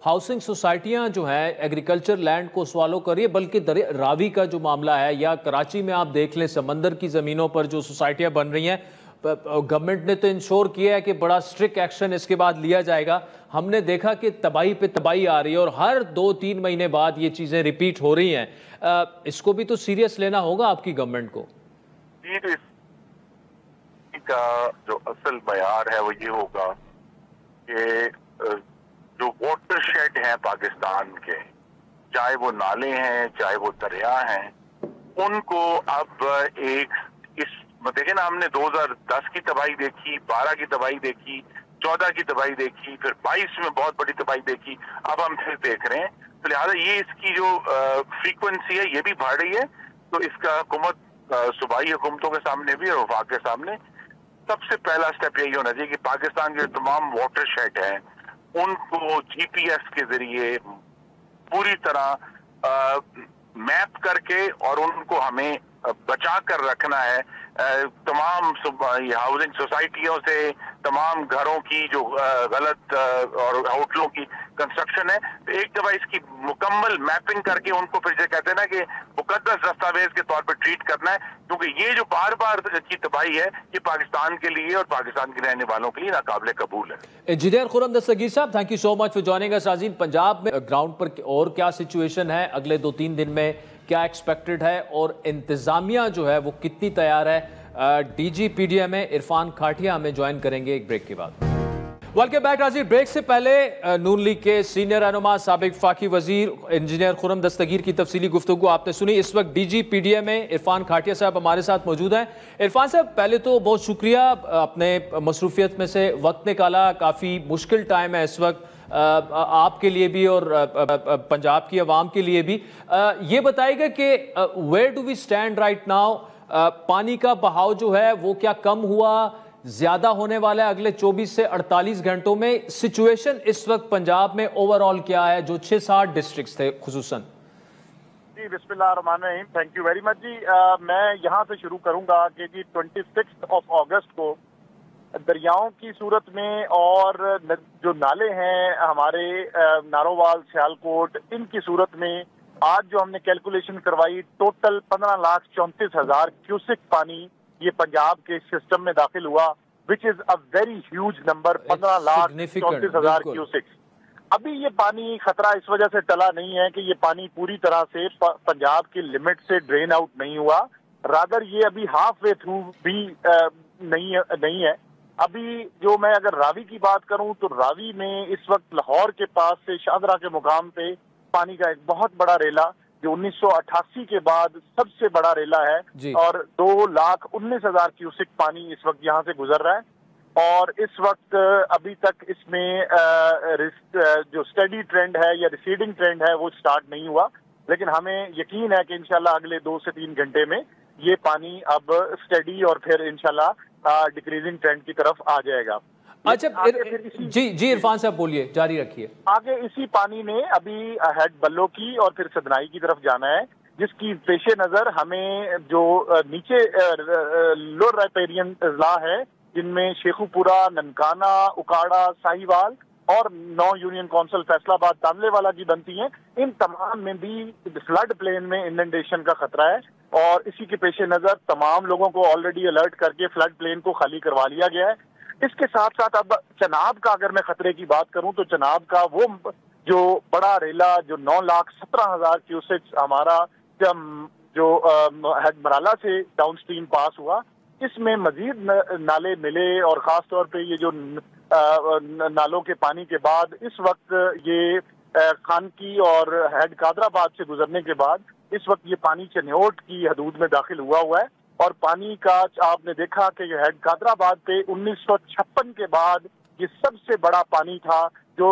ہاؤسنگ سوسائٹیاں جو ہیں ایگریکلچر لینڈ کو سوالو کر رہی ہے، بلکہ راوی کا جو معاملہ ہے یا کراچی میں آپ دیکھ لیں سمندر کی زمینوں پر جو سوسائٹیاں بن رہی ہیں، گورنمنٹ نے تو انشور کیا ہے کہ بڑا سٹرکٹ ایکشن اس کے بعد لیا جائے گا۔ ہم نے دیکھا کہ تباہی پہ تباہی آ رہی ہے اور ہر 2-3 مہینے بعد یہ چیزیں ریپیٹ ہو رہی ہیں، اس کو بھی تو سیریس لینا ہوگا آپ کی گورنمنٹ کو۔ جی، تو اس کا جو اصل معیار ہے وہ یہ ہوگا کہ جو واٹر شیڈ ہیں پاکستان کے، چاہے وہ نالے ہیں چاہے وہ دریا ہیں، ان کو اب ایک دیکھیں نا، ہم نے 2010 کی تباہی دیکھی، 12 کی تباہی دیکھی، 14 کی تباہی دیکھی، پھر 22 میں بہت بڑی تباہی دیکھی، اب ہم پھر دیکھ رہے ہیں۔ تو لہٰذا یہ اس کی جو فریکوینسی ہے یہ بھی بڑھ رہی ہے، تو اس کا حکومت صوبائی حکومتوں کے سامنے بھی اور وفاق کے سامنے سب سے پہلا سٹیپ یہی ہونا چاہیے کہ پاکستان کے تمام واٹر شیڈ ہیں ان کو جی پی ایس کے ذریعے پوری طرح میپ کر کے اور ان کو ہمیں بچا کر رکھنا ہے، تمام ہاؤسنگ سوسائٹیوں سے، تمام گھروں کی جو غلط اور ہوٹلوں کی کنسٹرکشن ہے، تو ایک دفعہ اس کی مکمل میپنگ کر کے ان کو پھر جو کہتے ہیں نا کہ مقدس دستاویز کے طور پر ٹریٹ کرنا ہے، کیونکہ یہ جو بار بار کی تباہی ہے یہ پاکستان کے لیے اور پاکستان کے رہنے والوں کے لیے ناقابل قبول ہے۔ انجینئر خرم دستگیر صاحب، thank you so much for joining us. ناظرین، پنجاب میں گراؤنڈ پر اور کیا سچویشن ہے، اگلے 2-3 دن میں کیا ایکسپیکٹڈ ہے، اور انتظامیہ جو ہے وہ کتنی تیار ہے؟ D G P D M A Irfan Kathia ہمیں جوائن کریں گے ایک بریک کے بعد۔ ویلکم بیک ناظرین، بریک سے پہلے نون لیگ کے سینئر رہنما سابق وفاقی وزیر انجینئر خرم دستگیر کی تفصیلی گفتگو آپ نے سنی۔ اس وقت D G P D M A Irfan Kathia صاحب ہمارے ساتھ موجود ہیں۔ عرفان صاحب، پہلے تو بہت شکریہ، اپنے مصروفیت میں سے وقت نکالا، کافی مشکل ٹائم ہے اس وقت آپ کے لیے بھی اور پنجاب کی عوام کے لیے بھی۔ یہ بتائے گا کہ where do we stand right now? پانی کا بہاؤ جو ہے وہ کیا کم ہوا، زیادہ ہونے والا ہے اگلے 24 سے 48 گھنٹوں میں؟ سچویشن اس وقت پنجاب میں اوور آل کیا ہے، جو 6-7 ڈسٹرکٹس تھے خصوصاً؟ جی بسم اللہ الرحمن الرحیم، تھینک یو ویری مچ۔ جی میں یہاں سے شروع کروں گا کہ جی 26 اگست کو دریاؤں کی صورت میں اور جو نالے ہیں ہمارے نارووال، سیالکوٹ، ان کی صورت میں آج جو ہم نے کیلکولیشن کروائی، ٹوٹل 15,34,000 کیوسک پانی یہ پنجاب کے سسٹم میں داخل ہوا، which is a very huge number, 15,34,000 cusec. ابھی یہ پانی خطرہ اس وجہ سے ٹلا نہیں ہے کہ یہ پانی پوری طرح سے پنجاب کی لمٹ سے ڈرین آؤٹ نہیں ہوا، رادر یہ ابھی ہاف وے تھرو بھی نہیں ہے۔ ابھی جو میں اگر راوی کی بات کروں تو راوی میں اس وقت لاہور کے پاس سے شاہدرہ کے مقام پہ پانی کا ایک بہت بڑا ریلا جو 1988 کے بعد سب سے بڑا ریلا ہے اور 2,19,000 کیوسک پانی اس وقت یہاں سے گزر رہا ہے، اور اس وقت ابھی تک اس میں جو اسٹڈی ٹرینڈ ہے یا ریسیڈنگ ٹرینڈ ہے وہ سٹارٹ نہیں ہوا، لیکن ہمیں یقین ہے کہ انشاءاللہ اگلے 2 سے 3 گھنٹے میں یہ پانی اب اسٹڈی اور پھر انشاءاللہ ڈیکریزنگ ٹرینڈ کی طرف آ جائے گا۔ اچھا جی عرفان صاحب بولیے، جاری رکھیے۔ آگے اسی پانی نے ابھی ہیڈ بلو کی اور پھر سدنائی کی طرف جانا ہے، جس کی پیش نظر ہمیں جو نیچے لوور رائپیرین اضلاع ہے جن میں شیخو پورہ، ننکانہ، اکاڑا، ساہیوال اور 9 یونین کونسل فیصلہ آباد، تانلے والا کی بنتی ہیں، ان تمام میں بھی فلڈ پلین میں انڈنڈیشن کا خطرہ ہے، اور اسی کے پیش نظر تمام لوگوں کو آلریڈی الرٹ کر کے فلڈ پلین کو خالی کروا لیا گیا ہے۔ اس کے ساتھ ساتھ اب چناب کا اگر میں خطرے کی بات کروں تو چناب کا وہ جو بڑا ریلا جو 9,17,000 کیوسک ہمارا جو ہیڈ مرالا سے ڈاؤن سٹریم پاس ہوا، اس میں مزید نالے ملے، اور خاص طور پہ یہ جو نالوں کے پانی کے بعد اس وقت یہ خانکی اور ہیڈ قادر آباد سے گزرنے کے بعد اس وقت یہ پانی چنیوٹ کی حدود میں داخل ہوا ہے، اور پانی کا آپ نے دیکھا کہ یہ ہیڈ قادر آباد پہ 1956 کے بعد یہ سب سے بڑا پانی تھا، جو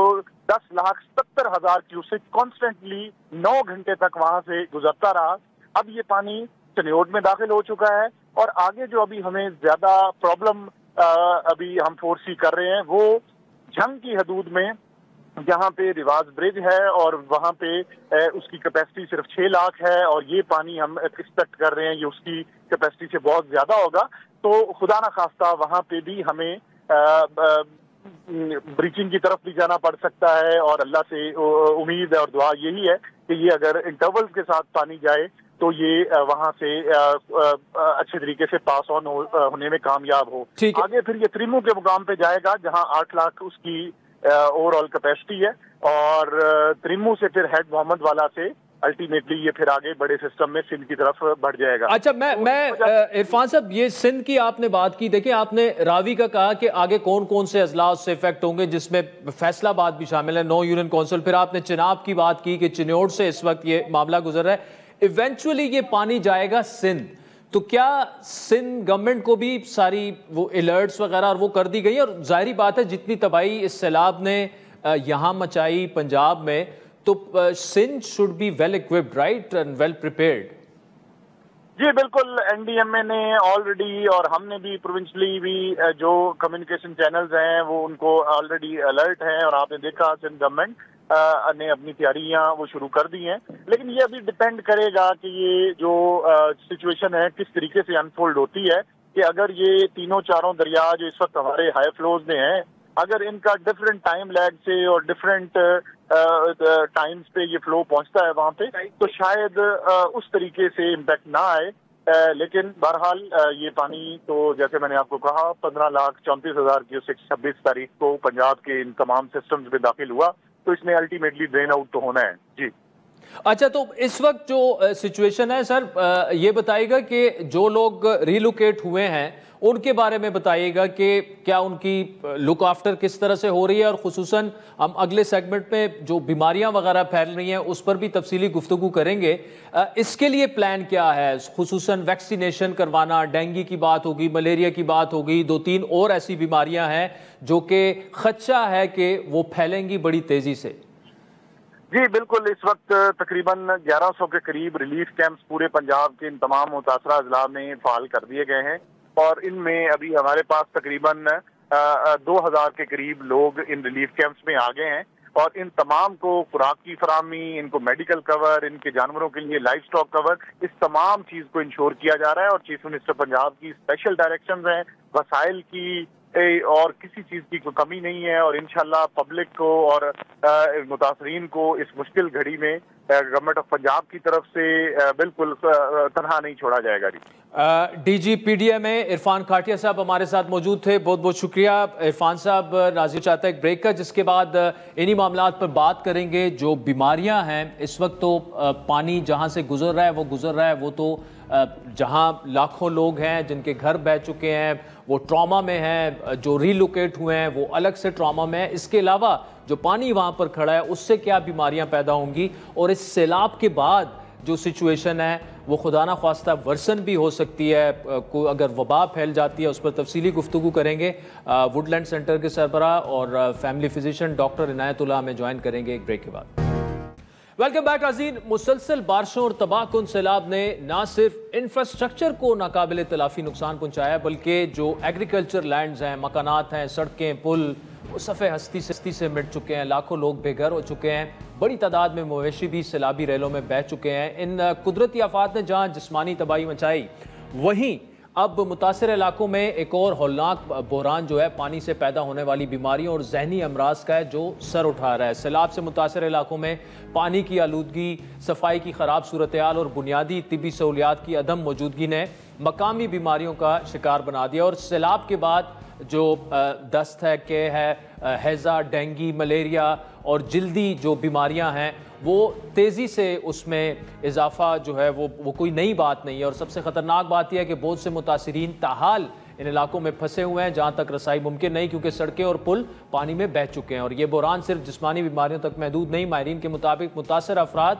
10,70,000 کیوسک کانسٹنٹلی 9 گھنٹے تک وہاں سے گزرتا رہا۔ اب یہ پانی چنیوٹ میں داخل ہو چکا ہے، اور آگے جو ابھی ہمیں زیادہ پرابلم ابھی ہم فورسی کر رہے ہیں وہ جھنگ کی حدود میں، جہاں پہ رواز برج ہے اور وہاں پہ اس کی کیپیسٹی صرف 6 لاکھ ہے، اور یہ پانی ہم ایکسپیکٹ کر رہے ہیں یہ اس کی کیپیسٹی سے بہت زیادہ ہوگا، تو خدا نہ خواستہ وہاں پہ بھی ہمیں بریچنگ کی طرف بھی جانا پڑ سکتا ہے، اور اللہ سے امید ہے اور دعا یہی ہے کہ یہ اگر انٹرول کے ساتھ پانی جائے تو یہ وہاں سے اچھے طریقے سے پاس آن ہونے میں کامیاب ہو۔ آگے پھر یہ تریمو کے مقام پہ جائے گا جہاں 8 لاکھ اس کی اوور آل کیپیسٹی ہے، اور تریمو سے پھر ہیڈ محمد والا سے الٹیمیٹلی یہ پھر آگے بڑے سسٹم میں سندھ کی طرف بڑھ جائے گا۔ اچھا، میں عرفان صاحب یہ سندھ کی آپ نے بات کی، دیکھیں آپ نے راوی کا کہا کہ آگے کون کون سے اضلاع سے افیکٹ ہوں گے، جس میں فیصلہ آباد بھی شامل ہے، 9 یونین کونسل، پھر آپ نے چناب کی بات کی کہ چنیوٹ سے اس وقت یہ معاملہ گزر رہا ہے، ایونچولی یہ پانی جائے گا سندھ، تو کیا سندھ گورنمنٹ کو بھی ساری وہ الرٹس وغیرہ اور وہ کر دی گئی؟ اور ظاہری بات ہے جتنی تباہی اس سیلاب نے یہاں مچائی پنجاب میں، تو Sindh should be well occupied right and well prepared. جی بالکل، این ڈی ایم اے نے آلریڈی، اور ہم نے بھی پروونشلی بھی جو کمیونیکیشن چینلز ہیں وہ ان کو آلریڈی الرٹ ہیں، اور آپ نے دیکھا سندھ گورنمنٹ نے اپنی تیاریاں وہ شروع کر دی ہیں، لیکن یہ ابھی ڈپینڈ کرے گا کہ یہ جو سچویشن ہے کس طریقے سے انفولڈ ہوتی ہے، کہ اگر یہ تینوں چاروں دریا جو اس وقت ہمارے ہائی فلوز میں ہیں، اگر ان کا ڈفرینٹ ٹائم لیگ سے اور ڈفرینٹ ٹائمز پہ یہ فلو پہنچتا ہے وہاں پہ، تو شاید اس طریقے سے امپیکٹ نہ آئے، لیکن بہرحال یہ پانی تو جیسے میں نے آپ کو کہا 15,34,000 کیوسک 26 تاریخ کو پنجاب کے ان تمام سسٹمز میں داخل ہوا، تو اس میں الٹیمیٹلی ڈرین آؤٹ تو ہونا ہے۔ جی اچھا، تو اس وقت جو سچویشن ہے سر، یہ بتائیے گا کہ جو لوگ ریلوکیٹ ہوئے ہیں ان کے بارے میں بتائیے گا کہ کیا ان کی لک آفٹر کس طرح سے ہو رہی ہے، اور خصوصاً ہم اگلے سیگمنٹ میں جو بیماریاں وغیرہ پھیل رہی ہیں اس پر بھی تفصیلی گفتگو کریں گے۔ اس کے لیے پلان کیا ہے؟ خصوصاً ویکسینیشن کروانا، ڈینگی کی بات ہوگی، ملیریا کی بات ہوگی، 2-3 اور ایسی بیماریاں ہیں جو کہ خدشہ ہے کہ وہ پھیلیں گی بڑی تیزی سے۔ جی بالکل، اس وقت تقریباً 1100 کے قریب ریلیف کیمپس پورے پنجاب کے ان تمام متاثرہ اضلاع میں فعال کر دیے گئے ہیں، اور ان میں ابھی ہمارے پاس تقریباً 2000 کے قریب لوگ ان ریلیف کیمپس میں آ گئے ہیں، اور ان تمام کو خوراک کی فراہمی، ان کو میڈیکل کور، ان کے جانوروں کے لیے لائف سٹاک کور، اس تمام چیز کو انشور کیا جا رہا ہے، اور چیف منسٹر پنجاب کی اسپیشل ڈائریکشنز ہیں، وسائل کی اور کسی چیز کی کوئی کمی نہیں ہے، اور انشاءاللہ پبلک کو اور متاثرین کو اس مشکل گھڑی میں گورنمنٹ آف پنجاب کی طرف سے بالکل تنہا نہیں چھوڑا جائے گا۔ D G P D M A Irfan Kathia صاحب ہمارے ساتھ موجود تھے، بہت بہت شکریہ عرفان صاحب۔ ناظرین چاہتا ہے ایک بریک کا، جس کے بعد انہی معاملات پر بات کریں گے۔ جو بیماریاں ہیں اس وقت، تو پانی جہاں سے گزر رہا ہے وہ گزر رہا ہے، وہ تو جہاں لاکھوں لوگ ہیں جن کے گھر بہہ چکے ہیں وہ ٹراما میں ہیں، جو ری لوکیٹ ہوئے ہیں وہ الگ سے ٹراما میں ہیں، اس کے علاوہ جو پانی وہاں پر کھڑا ہے اس سے کیا بیماریاں پیدا ہوں گی، اور اس سیلاب کے بعد جو سچویشن ہے وہ خدا نہ خواستہ ورسن بھی ہو سکتی ہے، اگر وبا پھیل جاتی ہے، اس پر تفصیلی گفتگو کریں گے۔ ووڈ لینڈ سینٹر کے سربراہ اور فیملی فزیشین ڈاکٹر عنایت اللہ ہمیں جوائن کریں گے ایک بریک کے بعد۔ ویلکم بیک ناظرین۔ مسلسل بارشوں اور تباہ کن سیلاب نے نہ صرف انفراسٹرکچر کو ناقابل تلافی نقصان پہنچایا، بلکہ جو ایگریکلچر لینڈز ہیں، مکانات ہیں، سڑکیں، پل، وہ صفحہ ہستی سے مٹ چکے ہیں، لاکھوں لوگ بے گھر ہو چکے ہیں، بڑی تعداد میں مویشی بھی سیلابی ریلوں میں بہہ چکے ہیں۔ ان قدرتی آفات نے جہاں جسمانی تباہی مچائی، وہیں اب متاثر علاقوں میں ایک اور ہولناک بحران جو ہے پانی سے پیدا ہونے والی بیماریوں اور ذہنی امراض کا ہے، جو سر اٹھا رہا ہے۔ سیلاب سے متاثر علاقوں میں پانی کی آلودگی، صفائی کی خراب صورتحال اور بنیادی طبی سہولیات کی عدم موجودگی نے مقامی بیماریوں کا شکار بنا دیا، اور سیلاب کے بعد جو دست ہے کہ ہے ہیضہ، ڈینگی، ملیریا اور جلدی جو بیماریاں ہیں وہ تیزی سے اس میں اضافہ جو ہے وہ کوئی نئی بات نہیں ہے. اور سب سے خطرناک بات یہ ہے کہ بہت سے متاثرین تاحال ان علاقوں میں پھنسے ہوئے ہیں جہاں تک رسائی ممکن نہیں، کیونکہ سڑکیں اور پل پانی میں بہہ چکے ہیں. اور یہ بحران صرف جسمانی بیماریوں تک محدود نہیں. ماہرین کے مطابق متاثر افراد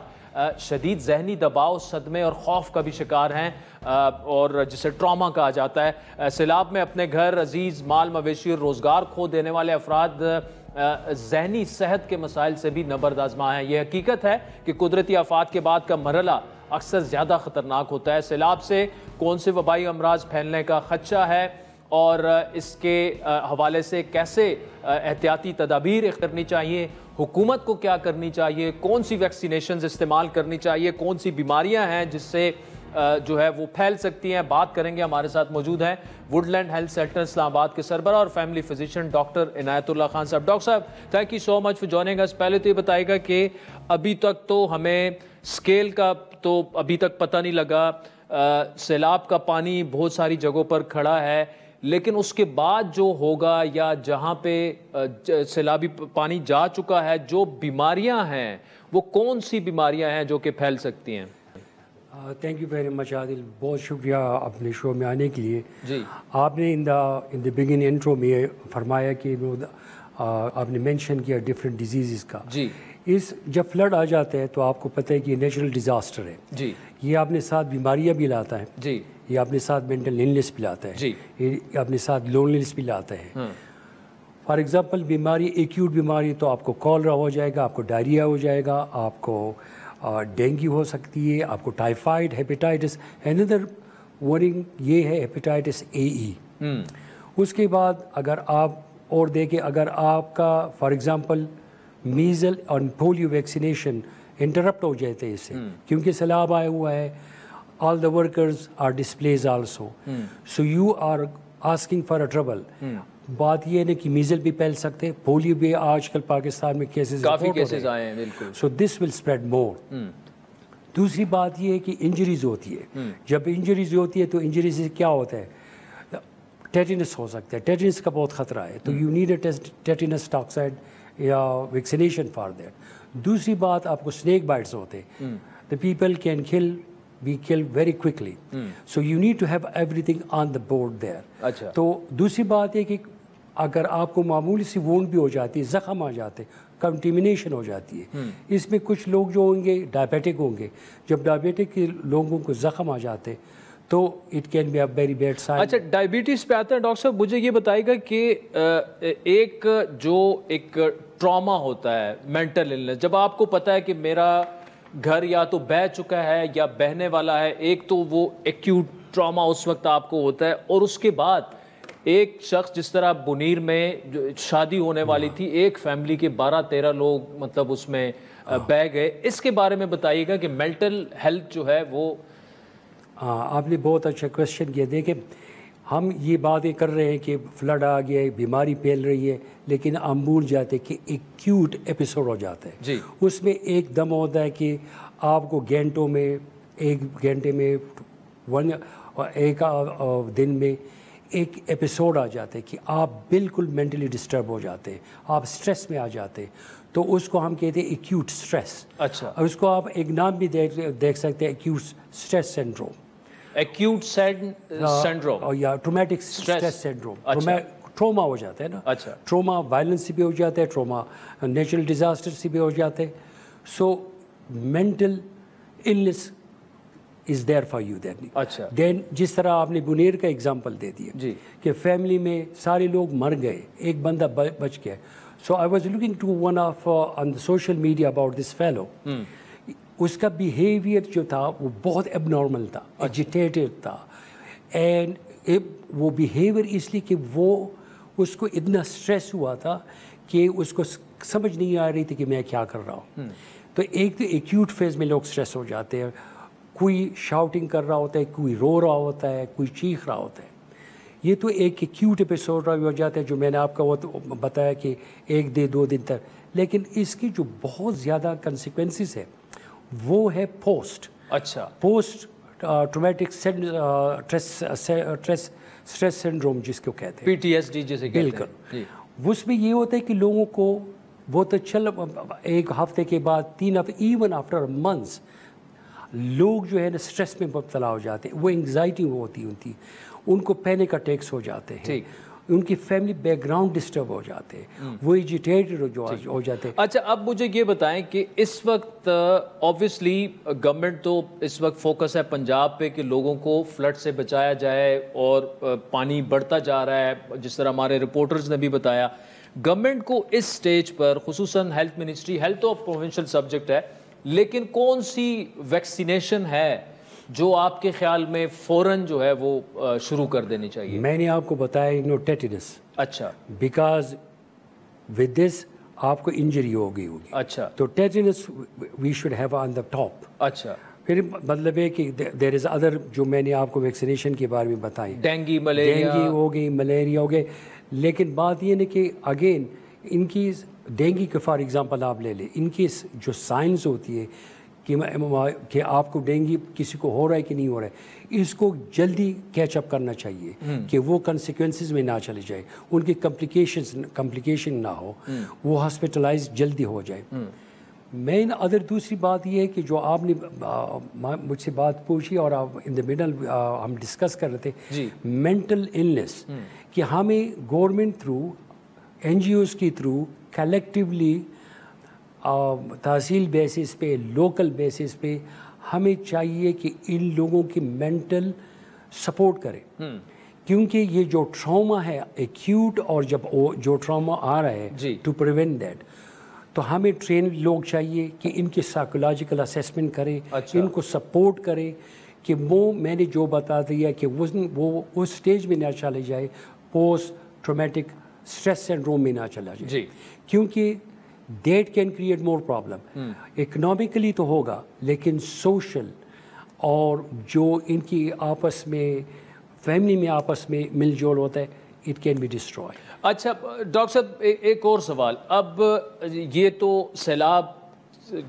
شدید ذہنی دباؤ، صدمے اور خوف کا بھی شکار ہیں، اور جسے ٹراما کہا جاتا ہے. سیلاب میں اپنے گھر، عزیز، مال مویشی اور روزگار کھو دینے والے افراد ذہنی صحت کے مسائل سے بھی نبرد آزما ہیں. یہ حقیقت ہے کہ قدرتی آفات کے بعد کا مرحلہ اکثر زیادہ خطرناک ہوتا ہے. سیلاب سے کون سے وبائی امراض پھیلنے کا خدشہ ہے اور اس کے حوالے سے کیسے احتیاطی تدابیر کرنی چاہیے، حکومت کو کیا کرنی چاہیے، کون سی ویکسینیشنز استعمال کرنی چاہیے، کون سی بیماریاں ہیں جس سے جو ہے وہ پھیل سکتی ہیں، بات کریں گے. ہمارے ساتھ موجود ہیں ووڈ لینڈ ہیلتھ سینٹر اسلام آباد کے سربراہ اور فیملی فزیشین ڈاکٹر عنایت اللہ خان صاحب. ڈاکٹر صاحب thank you so much for joining us. پہلے تو یہ بتائیے گا کہ ابھی تک تو ہمیں اسکیل کا تو ابھی تک پتہ نہیں لگا، سیلاب کا پانی بہت ساری جگہوں پر کھڑا ہے، لیکن اس کے بعد جو ہوگا یا جہاں پہ سیلابی پانی جا چکا ہے جو بیماریاں ہیں وہ کون سی بیماریاں ہیں جو کہ پھیل سکتی ہیں؟ تھینک یو ویری مچ عادل، بہت شکریہ اپنے شو میں آنے کے لیے. جی آپ نے ان دا بگن انٹرو میں فرمایا کہ آپ نے مینشن کیا ڈفرینٹ ڈیزیزز کا. جی جب فلڈ آ جاتا ہے تو آپ کو پتہ ہے کہ یہ نیچرل ڈیزاسٹر ہے. جی یہ اپنے ساتھ بیماریاں بھی لاتا ہے. جی یہ اپنے ساتھ مینٹل النیس بھی لاتا ہے. جی یہ اپنے ساتھ لونلیس بھی لاتا ہے. فار ایگزامپل بیماری ایکیوٹ بیماری تو آپ کو کالرا ہو جائے گا، آپ کو ڈائریا ہو جائے گا، آپ کو ڈینگی ہو سکتی ہے، آپ کو ٹائیفائڈ، ہیپیٹائٹس. اندر ورنگ یہ ہے ہیپیٹائٹس AE. اس کے بعد اگر آپ اور دیکھیں، اگر آپ کا فار ایگزامپل میزل اور پولیو ویکسینیشن انٹرپٹ ہو جاتے ہیں اس سے، کیونکہ سیلاب آیا ہوا ہے. all the workers are displaced also. So you are asking for a trouble. بات یہ ہے کہ میزل بھی پھیل سکتے ہیں، پولیو بھی آج کل پاکستان میں کیسز کافی کیسز آئے ہیں. بالکل. سو دس ول اسپریڈ مور. دوسری بات یہ ہے کہ انجریز ہوتی ہے. جب انجریز ہوتی ہے تو انجریز سے کیا ہوتا ہے؟ ٹیٹنس ہو سکتا ہے. ٹیٹنس کا بہت خطرہ ہے، تو یو نیڈ اے ٹیٹنس ٹاکسائڈ یا ویکسینیشن فار دیٹ. دوسری بات آپ کو اسنیک بائٹس ہوتے ہیں. The people can be killed very quickly. So you need to have everything on the board there. اچھا. تو دوسری بات ہے کہ اگر آپ کو معمولی سی وونڈ بھی ہو جاتی ہے، زخم آ جاتے، کنٹیمنیشن ہو جاتی ہے. اس میں کچھ لوگ جو ہوں گے ڈائبیٹک ہوں گے. جب ڈائبیٹک کے لوگوں کو زخم آ جاتے تو it can be a very bad sign. اچھا ڈائبٹیز پہ آتے ہیں ڈاکٹر صاحب، مجھے یہ بتائیے گا کہ ایک ٹراما ہوتا ہے، مینٹل النس، جب آپ کو پتہ ہے کہ میرا گھر یا تو بہہ چکا ہے یا بہنے والا ہے، ایک تو وہ ایکیوٹ ٹراما اس وقت آپ کو ہوتا ہے، اور اس کے بعد ایک شخص جس طرح بنیر میں جو شادی ہونے والی تھی، ایک فیملی کے 12-13 لوگ مطلب اس میں بہہ گئے. اس کے بارے میں بتائیے گا کہ مینٹل ہیلتھ جو ہے وہ. آپ نے بہت اچھا کویشچن کیا. دیکھیں ہم یہ باتیں کر رہے ہیں کہ فلڈ آ گیا ہے، بیماری پھیل رہی ہے، لیکن ہم بھول جاتے کہ ایکیوٹ ایپیسوڈ ہو جاتا ہے. جی. اس میں ایک دم ہوتا ہے کہ آپ کو گھنٹوں میں، ایک گھنٹے میں، ایک دن میں ایک ایپیسوڈ آ جاتا ہے کہ آپ بالکل مینٹلی ڈسٹرب ہو جاتے ہیں، آپ اسٹریس میں آ جاتے ہیں. تو اس کو ہم کہتے ہیں ایکیوٹ اسٹریس. اچھا. اس کو آپ ایک نام بھی دیکھ سکتے ہیں، acute stress syndrome. Acute syndrome یا ٹرومیٹک اسٹریس سنڈروم. ٹروما ہو جاتا ہے نا. اچھا. ٹروما وائلنس سے بھی ہو جاتا ہے، ٹروما نیچرل ڈیزاسٹر سے بھی ہو جاتے ہیں. So mental illness is there for you then. اچھا. دین جس طرح آپ نے بنیر کا ایگزامپل دے دیا جی کہ فیملی میں سارے لوگ مر گئے، ایک بندہ بچ گیا. So I was looking to one of on social media about this fellow. اس کا بیہیویئر جو تھا وہ بہت اب نارمل تھا، ایجیٹیٹڈ تھا. اینڈ وہ بیہیویئر اس لیے کہ وہ اس کو اتنا اسٹریس ہوا تھا کہ اس کو سمجھ نہیں آ رہی تھی کہ میں کیا کر رہا ہوں. تو ایک تو ایکیوٹ فیز میں لوگ اسٹریس ہو جاتے ہیں، کوئی شاؤٹنگ کر رہا ہوتا ہے، کوئی رو رہا ہوتا ہے، کوئی چیخ رہا ہوتا ہے. یہ تو ایک ایکیوٹ ایپیسوڈ ہو جاتا ہے جو میں نے آپ کا وہ بتایا کہ 1-2 دن تک. لیکن اس کی جو بہت زیادہ کنسیکوینسز ہے وہ ہے پوسٹ. اچھا. پوسٹ ट्रोमेटिक स्ट्रेस सिंड्रोम जिसको कहते हैं, PTSD जिसे कहते हैं। बिल्कुल। उसमें ये होता है कि लोगों को वो तो चल एक हफ्ते के बाद 3 हफ्ते, इवन आफ्टर मंथ्स लोग जो है ना स्ट्रेस में मुब्तला हो जाते हैं, वो एंग्जाइटी होती है, उनको पैनिक अटैक्स हो जाते हैं, उनकी फैमिली बैकग्राउंड डिस्टर्ब हो जाते हैं, वो एजिटेटेड हो जाते हैं। अच्छा, अब मुझे ये बताएं कि इस वक्त ऑब्वियसली गवर्नमेंट तो इस वक्त फोकस है पंजाब पे कि लोगों को फ्लड से बचाया जाए और पानी बढ़ता जा रहा है, जिस तरह हमारे रिपोर्टर्स ने भी बताया। गवर्नमेंट को इस स्टेज पर खुसूसन हेल्थ मिनिस्ट्री, हेल्थ तो प्रोविंशियल सब्जेक्ट है, लेकिन कौन सी वैक्सीनेशन है जो आपके ख्याल में फ़ौरन जो है वो शुरू कर देनी चाहिए? मैंने आपको बताया टेटिनस। अच्छा। बिकॉज विद दिस आपको इंजरी हो गई होगी। अच्छा। तो tetanus we should have on the top. अच्छा। फिर मतलब है कि देयर इज़ अदर जो मैंने आपको वैक्सीनेशन के बारे में बताई, डेंगी हो गई, मलेरिया हो गए, लेकिन बात ये नहीं कि अगेन इनकी डेंगू के फॉर एग्जांपल आप ले लें, इनकी जो साइंस होती है कि आपको डेंगू किसी को हो रहा है कि नहीं हो रहा है, इसको जल्दी कैचअप करना चाहिए कि वो कंसिक्वेंसेस में ना चले जाए, उनकी कम्प्लिकेशन ना हो, वो हॉस्पिटलाइज जल्दी हो जाए। मेन अदर दूसरी बात ये है कि जो आपने मुझसे बात पूछी और आप इन द मिडल हम डिस्कस कर रहे थे मेंटल इलनेस, कि हमें गवर्नमेंट थ्रू NGOs के थ्रू कलेक्टिवली तहसील बेसिस पे, लोकल बेसिस पे हमें चाहिए कि इन लोगों की मेंटल सपोर्ट करें, क्योंकि ये जो ट्रॉमा है एक्यूट और जब जो ट्रॉमा आ रहा है टू प्रिवेंट दैट, तो हमें ट्रेन लोग चाहिए कि इनकी साइकोलॉजिकल असेसमेंट करें। अच्छा। इनको सपोर्ट करें कि वो मैंने जो बता दिया कि वो उस स्टेज में ना चले जाए, पोस्ट ट्रोमेटिक स्ट्रेस सिंड्रोम में ना चला जाए, क्योंकि date can create more problem. Economically तो होगा, लेकिन सोशल और जो इनकी आपस में फैमिली में आपस में मिलजोल होता है, इट कैन बी डिस्ट्रॉय। अच्छा डॉक्टर साहब, एक और सवाल। अब ये तो सैलाब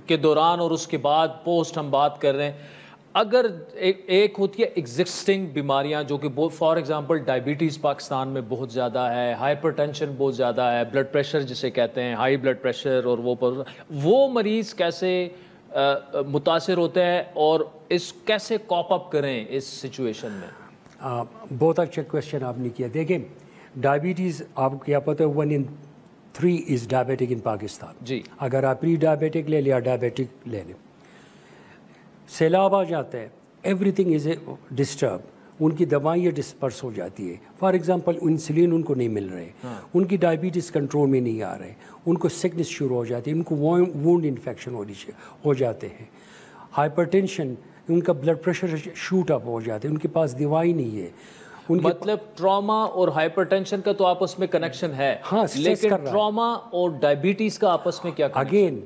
के दौरान और उसके बाद पोस्ट हम बात कर रहे हैं, अगर एक होती है एग्जिस्टिंग बीमारियां जो कि फॉर एग्जांपल डायबिटीज़ पाकिस्तान में बहुत ज़्यादा है, हाइपरटेंशन बहुत ज़्यादा है, ब्लड प्रेशर जिसे कहते हैं, हाई ब्लड प्रेशर, और वो मरीज़ कैसे मुतासिर होते हैं और इस कैसे कॉप अप करें इस सिचुएशन में? बहुत अच्छा क्वेश्चन आपने किया। देखें, डायबिटीज़ आपको क्या पता है 1 in 3 इज़ डायबिटिक इन पाकिस्तान। जी। अगर आप प्री डायबिटिक ले लें या डायबिटिक ले लें, सैलाब आ जाता है, एवरीथिंग इज़ डिस्टर्ब, उनकी दवाइयाँ डिस्पर्स हो जाती है। फॉर एग्जांपल इंसुलिन उनको नहीं मिल रहे, उनकी डायबिटीज़ कंट्रोल में नहीं आ रहे, उनको सिकनेस शुरू हो जाती है, उनको वूंड इन्फेक्शन हो जाते हैं, हाइपरटेंशन, उनका ब्लड प्रेशर शूट अप हो जाते हैं, उनके पास दवाई नहीं है। मतलब ट्रॉमा और हाइपरटेंशन का तो आपस में कनेक्शन है, हाँ, लेकिन ट्रॉमा और डायबिटीज़ का आपस में क्या कनेक्शन? अगेन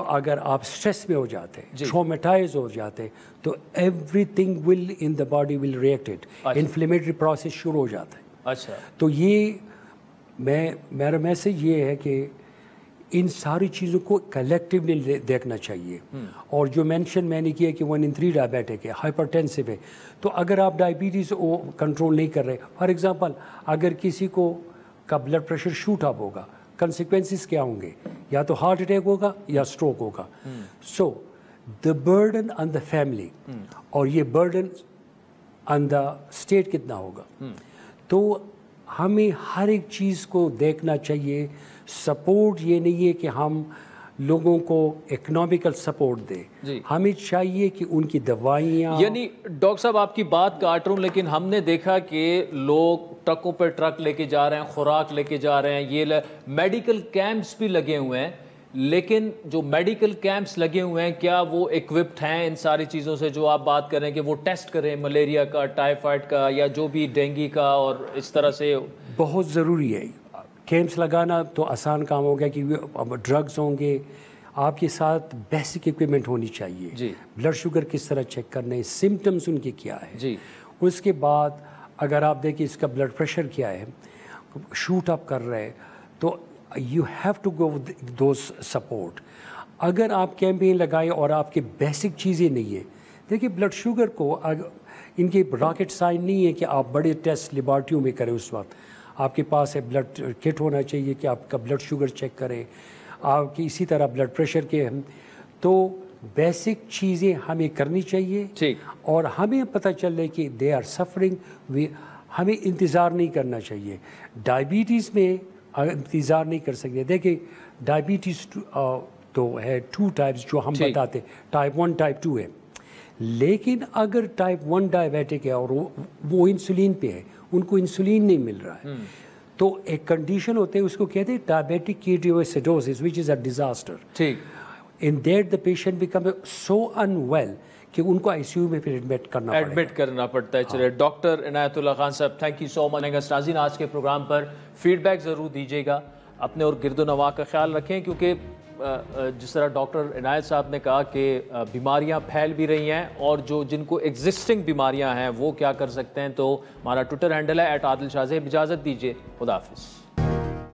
अगर आप स्ट्रेस में हो जाते हैं, ट्रॉमेटाइज हो जाते हैं, तो everything will in the body will reacted, inflammatory process शुरू हो जाता है। अच्छा। तो ये मेरा मैसेज ये है कि इन सारी चीज़ों को कलेक्टिवली देखना चाहिए। और जो मेंशन मैंने किया कि 1 in 3 डायबिटिक है, हाइपरटेंसिव है, तो अगर आप डायबिटीज़ को कंट्रोल नहीं कर रहे, फॉर एग्जांपल अगर किसी को का ब्लड प्रेशर शूट अप होगा, कंसिक्वेंसेस क्या होंगे? या तो हार्ट अटैक होगा या स्ट्रोक होगा। So the burden on the family और ये बर्डन ऑन द स्टेट कितना होगा? तो हमें हर एक चीज़ को देखना चाहिए। सपोर्ट ये नहीं है कि हम लोगों को इकोनॉमिकल सपोर्ट दें, हमें चाहिए कि उनकी दवाइयाँ, यानी डॉक्टर साहब आपकी बात काट रहा हूँ, लेकिन हमने देखा कि लोग ट्रकों पर ट्रक लेके जा रहे हैं, खुराक लेके जा रहे हैं, ये मेडिकल कैंप्स भी लगे हुए हैं, लेकिन जो मेडिकल कैंप्स लगे हुए हैं क्या वो इक्विप्ड हैं इन सारी चीज़ों से जो आप बात कर रहे हैं कि वो टेस्ट करें मलेरिया का, टाइफाइड का या जो भी डेंगू का, और इस तरह से? बहुत ज़रूरी है। कैंप्स लगाना तो आसान काम हो गया कि ड्रग्स होंगे, आपके साथ बेसिक इक्विपमेंट होनी चाहिए जी। ब्लड शुगर किस तरह चेक करना है, सिम्टम्स उनके क्या है जी। उसके बाद अगर आप देखें इसका ब्लड प्रेशर क्या है, शूट अप कर रहे हैं, तो यू हैव टू गो दो सपोर्ट। अगर आप कैंपेन लगाए और आपके बेसिक चीज़ें नहीं है, देखिए ब्लड शुगर को इनके रॉकेट साइन नहीं है कि आप बड़े टेस्ट लेबॉर्ट्रियों में करें। उस वक्त आपके पास है ब्लड किट होना चाहिए कि आपका ब्लड शुगर चेक करें, आपकी इसी तरह ब्लड प्रेशर के तो बेसिक चीज़ें हमें करनी चाहिए। ठीक। और हमें पता चले कि दे आर सफरिंग, हमें इंतज़ार नहीं करना चाहिए। डायबिटीज़ में इंतज़ार नहीं कर सकते। देखिए डायबिटीज़ तो है 2 टाइप्स जो हम बताते, टाइप 1 टाइप 2 है। लेकिन अगर टाइप 1 डायबिटिक है और वो इंसुलिन पे है, उनको इंसुलिन नहीं मिल रहा है, तो एक कंडीशन होते हैं उसको कहते हैं diabetic ketoacidosis which is a disaster. ठीक। In that the patient become so unwell कि उनको आईसीयू में फिर एडमिट करना पड़ता है। चलिए डॉक्टर इनायतुल्लाह खान साहब, थैंक यू सो मच। नाज़रीन, आज के प्रोग्राम पर फीडबैक ज़रूर दीजिएगा, अपने और गिरदो नवा का ख्याल रखें, क्योंकि जिस तरह डॉक्टर इनायत साहब ने कहा कि बीमारियां फैल भी रही हैं और जिनको एग्जिस्टिंग बीमारियां हैं वो क्या कर सकते हैं। तो हमारा ट्विटर हैंडल है @आदिल शाहज़ेब। इजाज़त दीजिए, खुदा हाफिज़।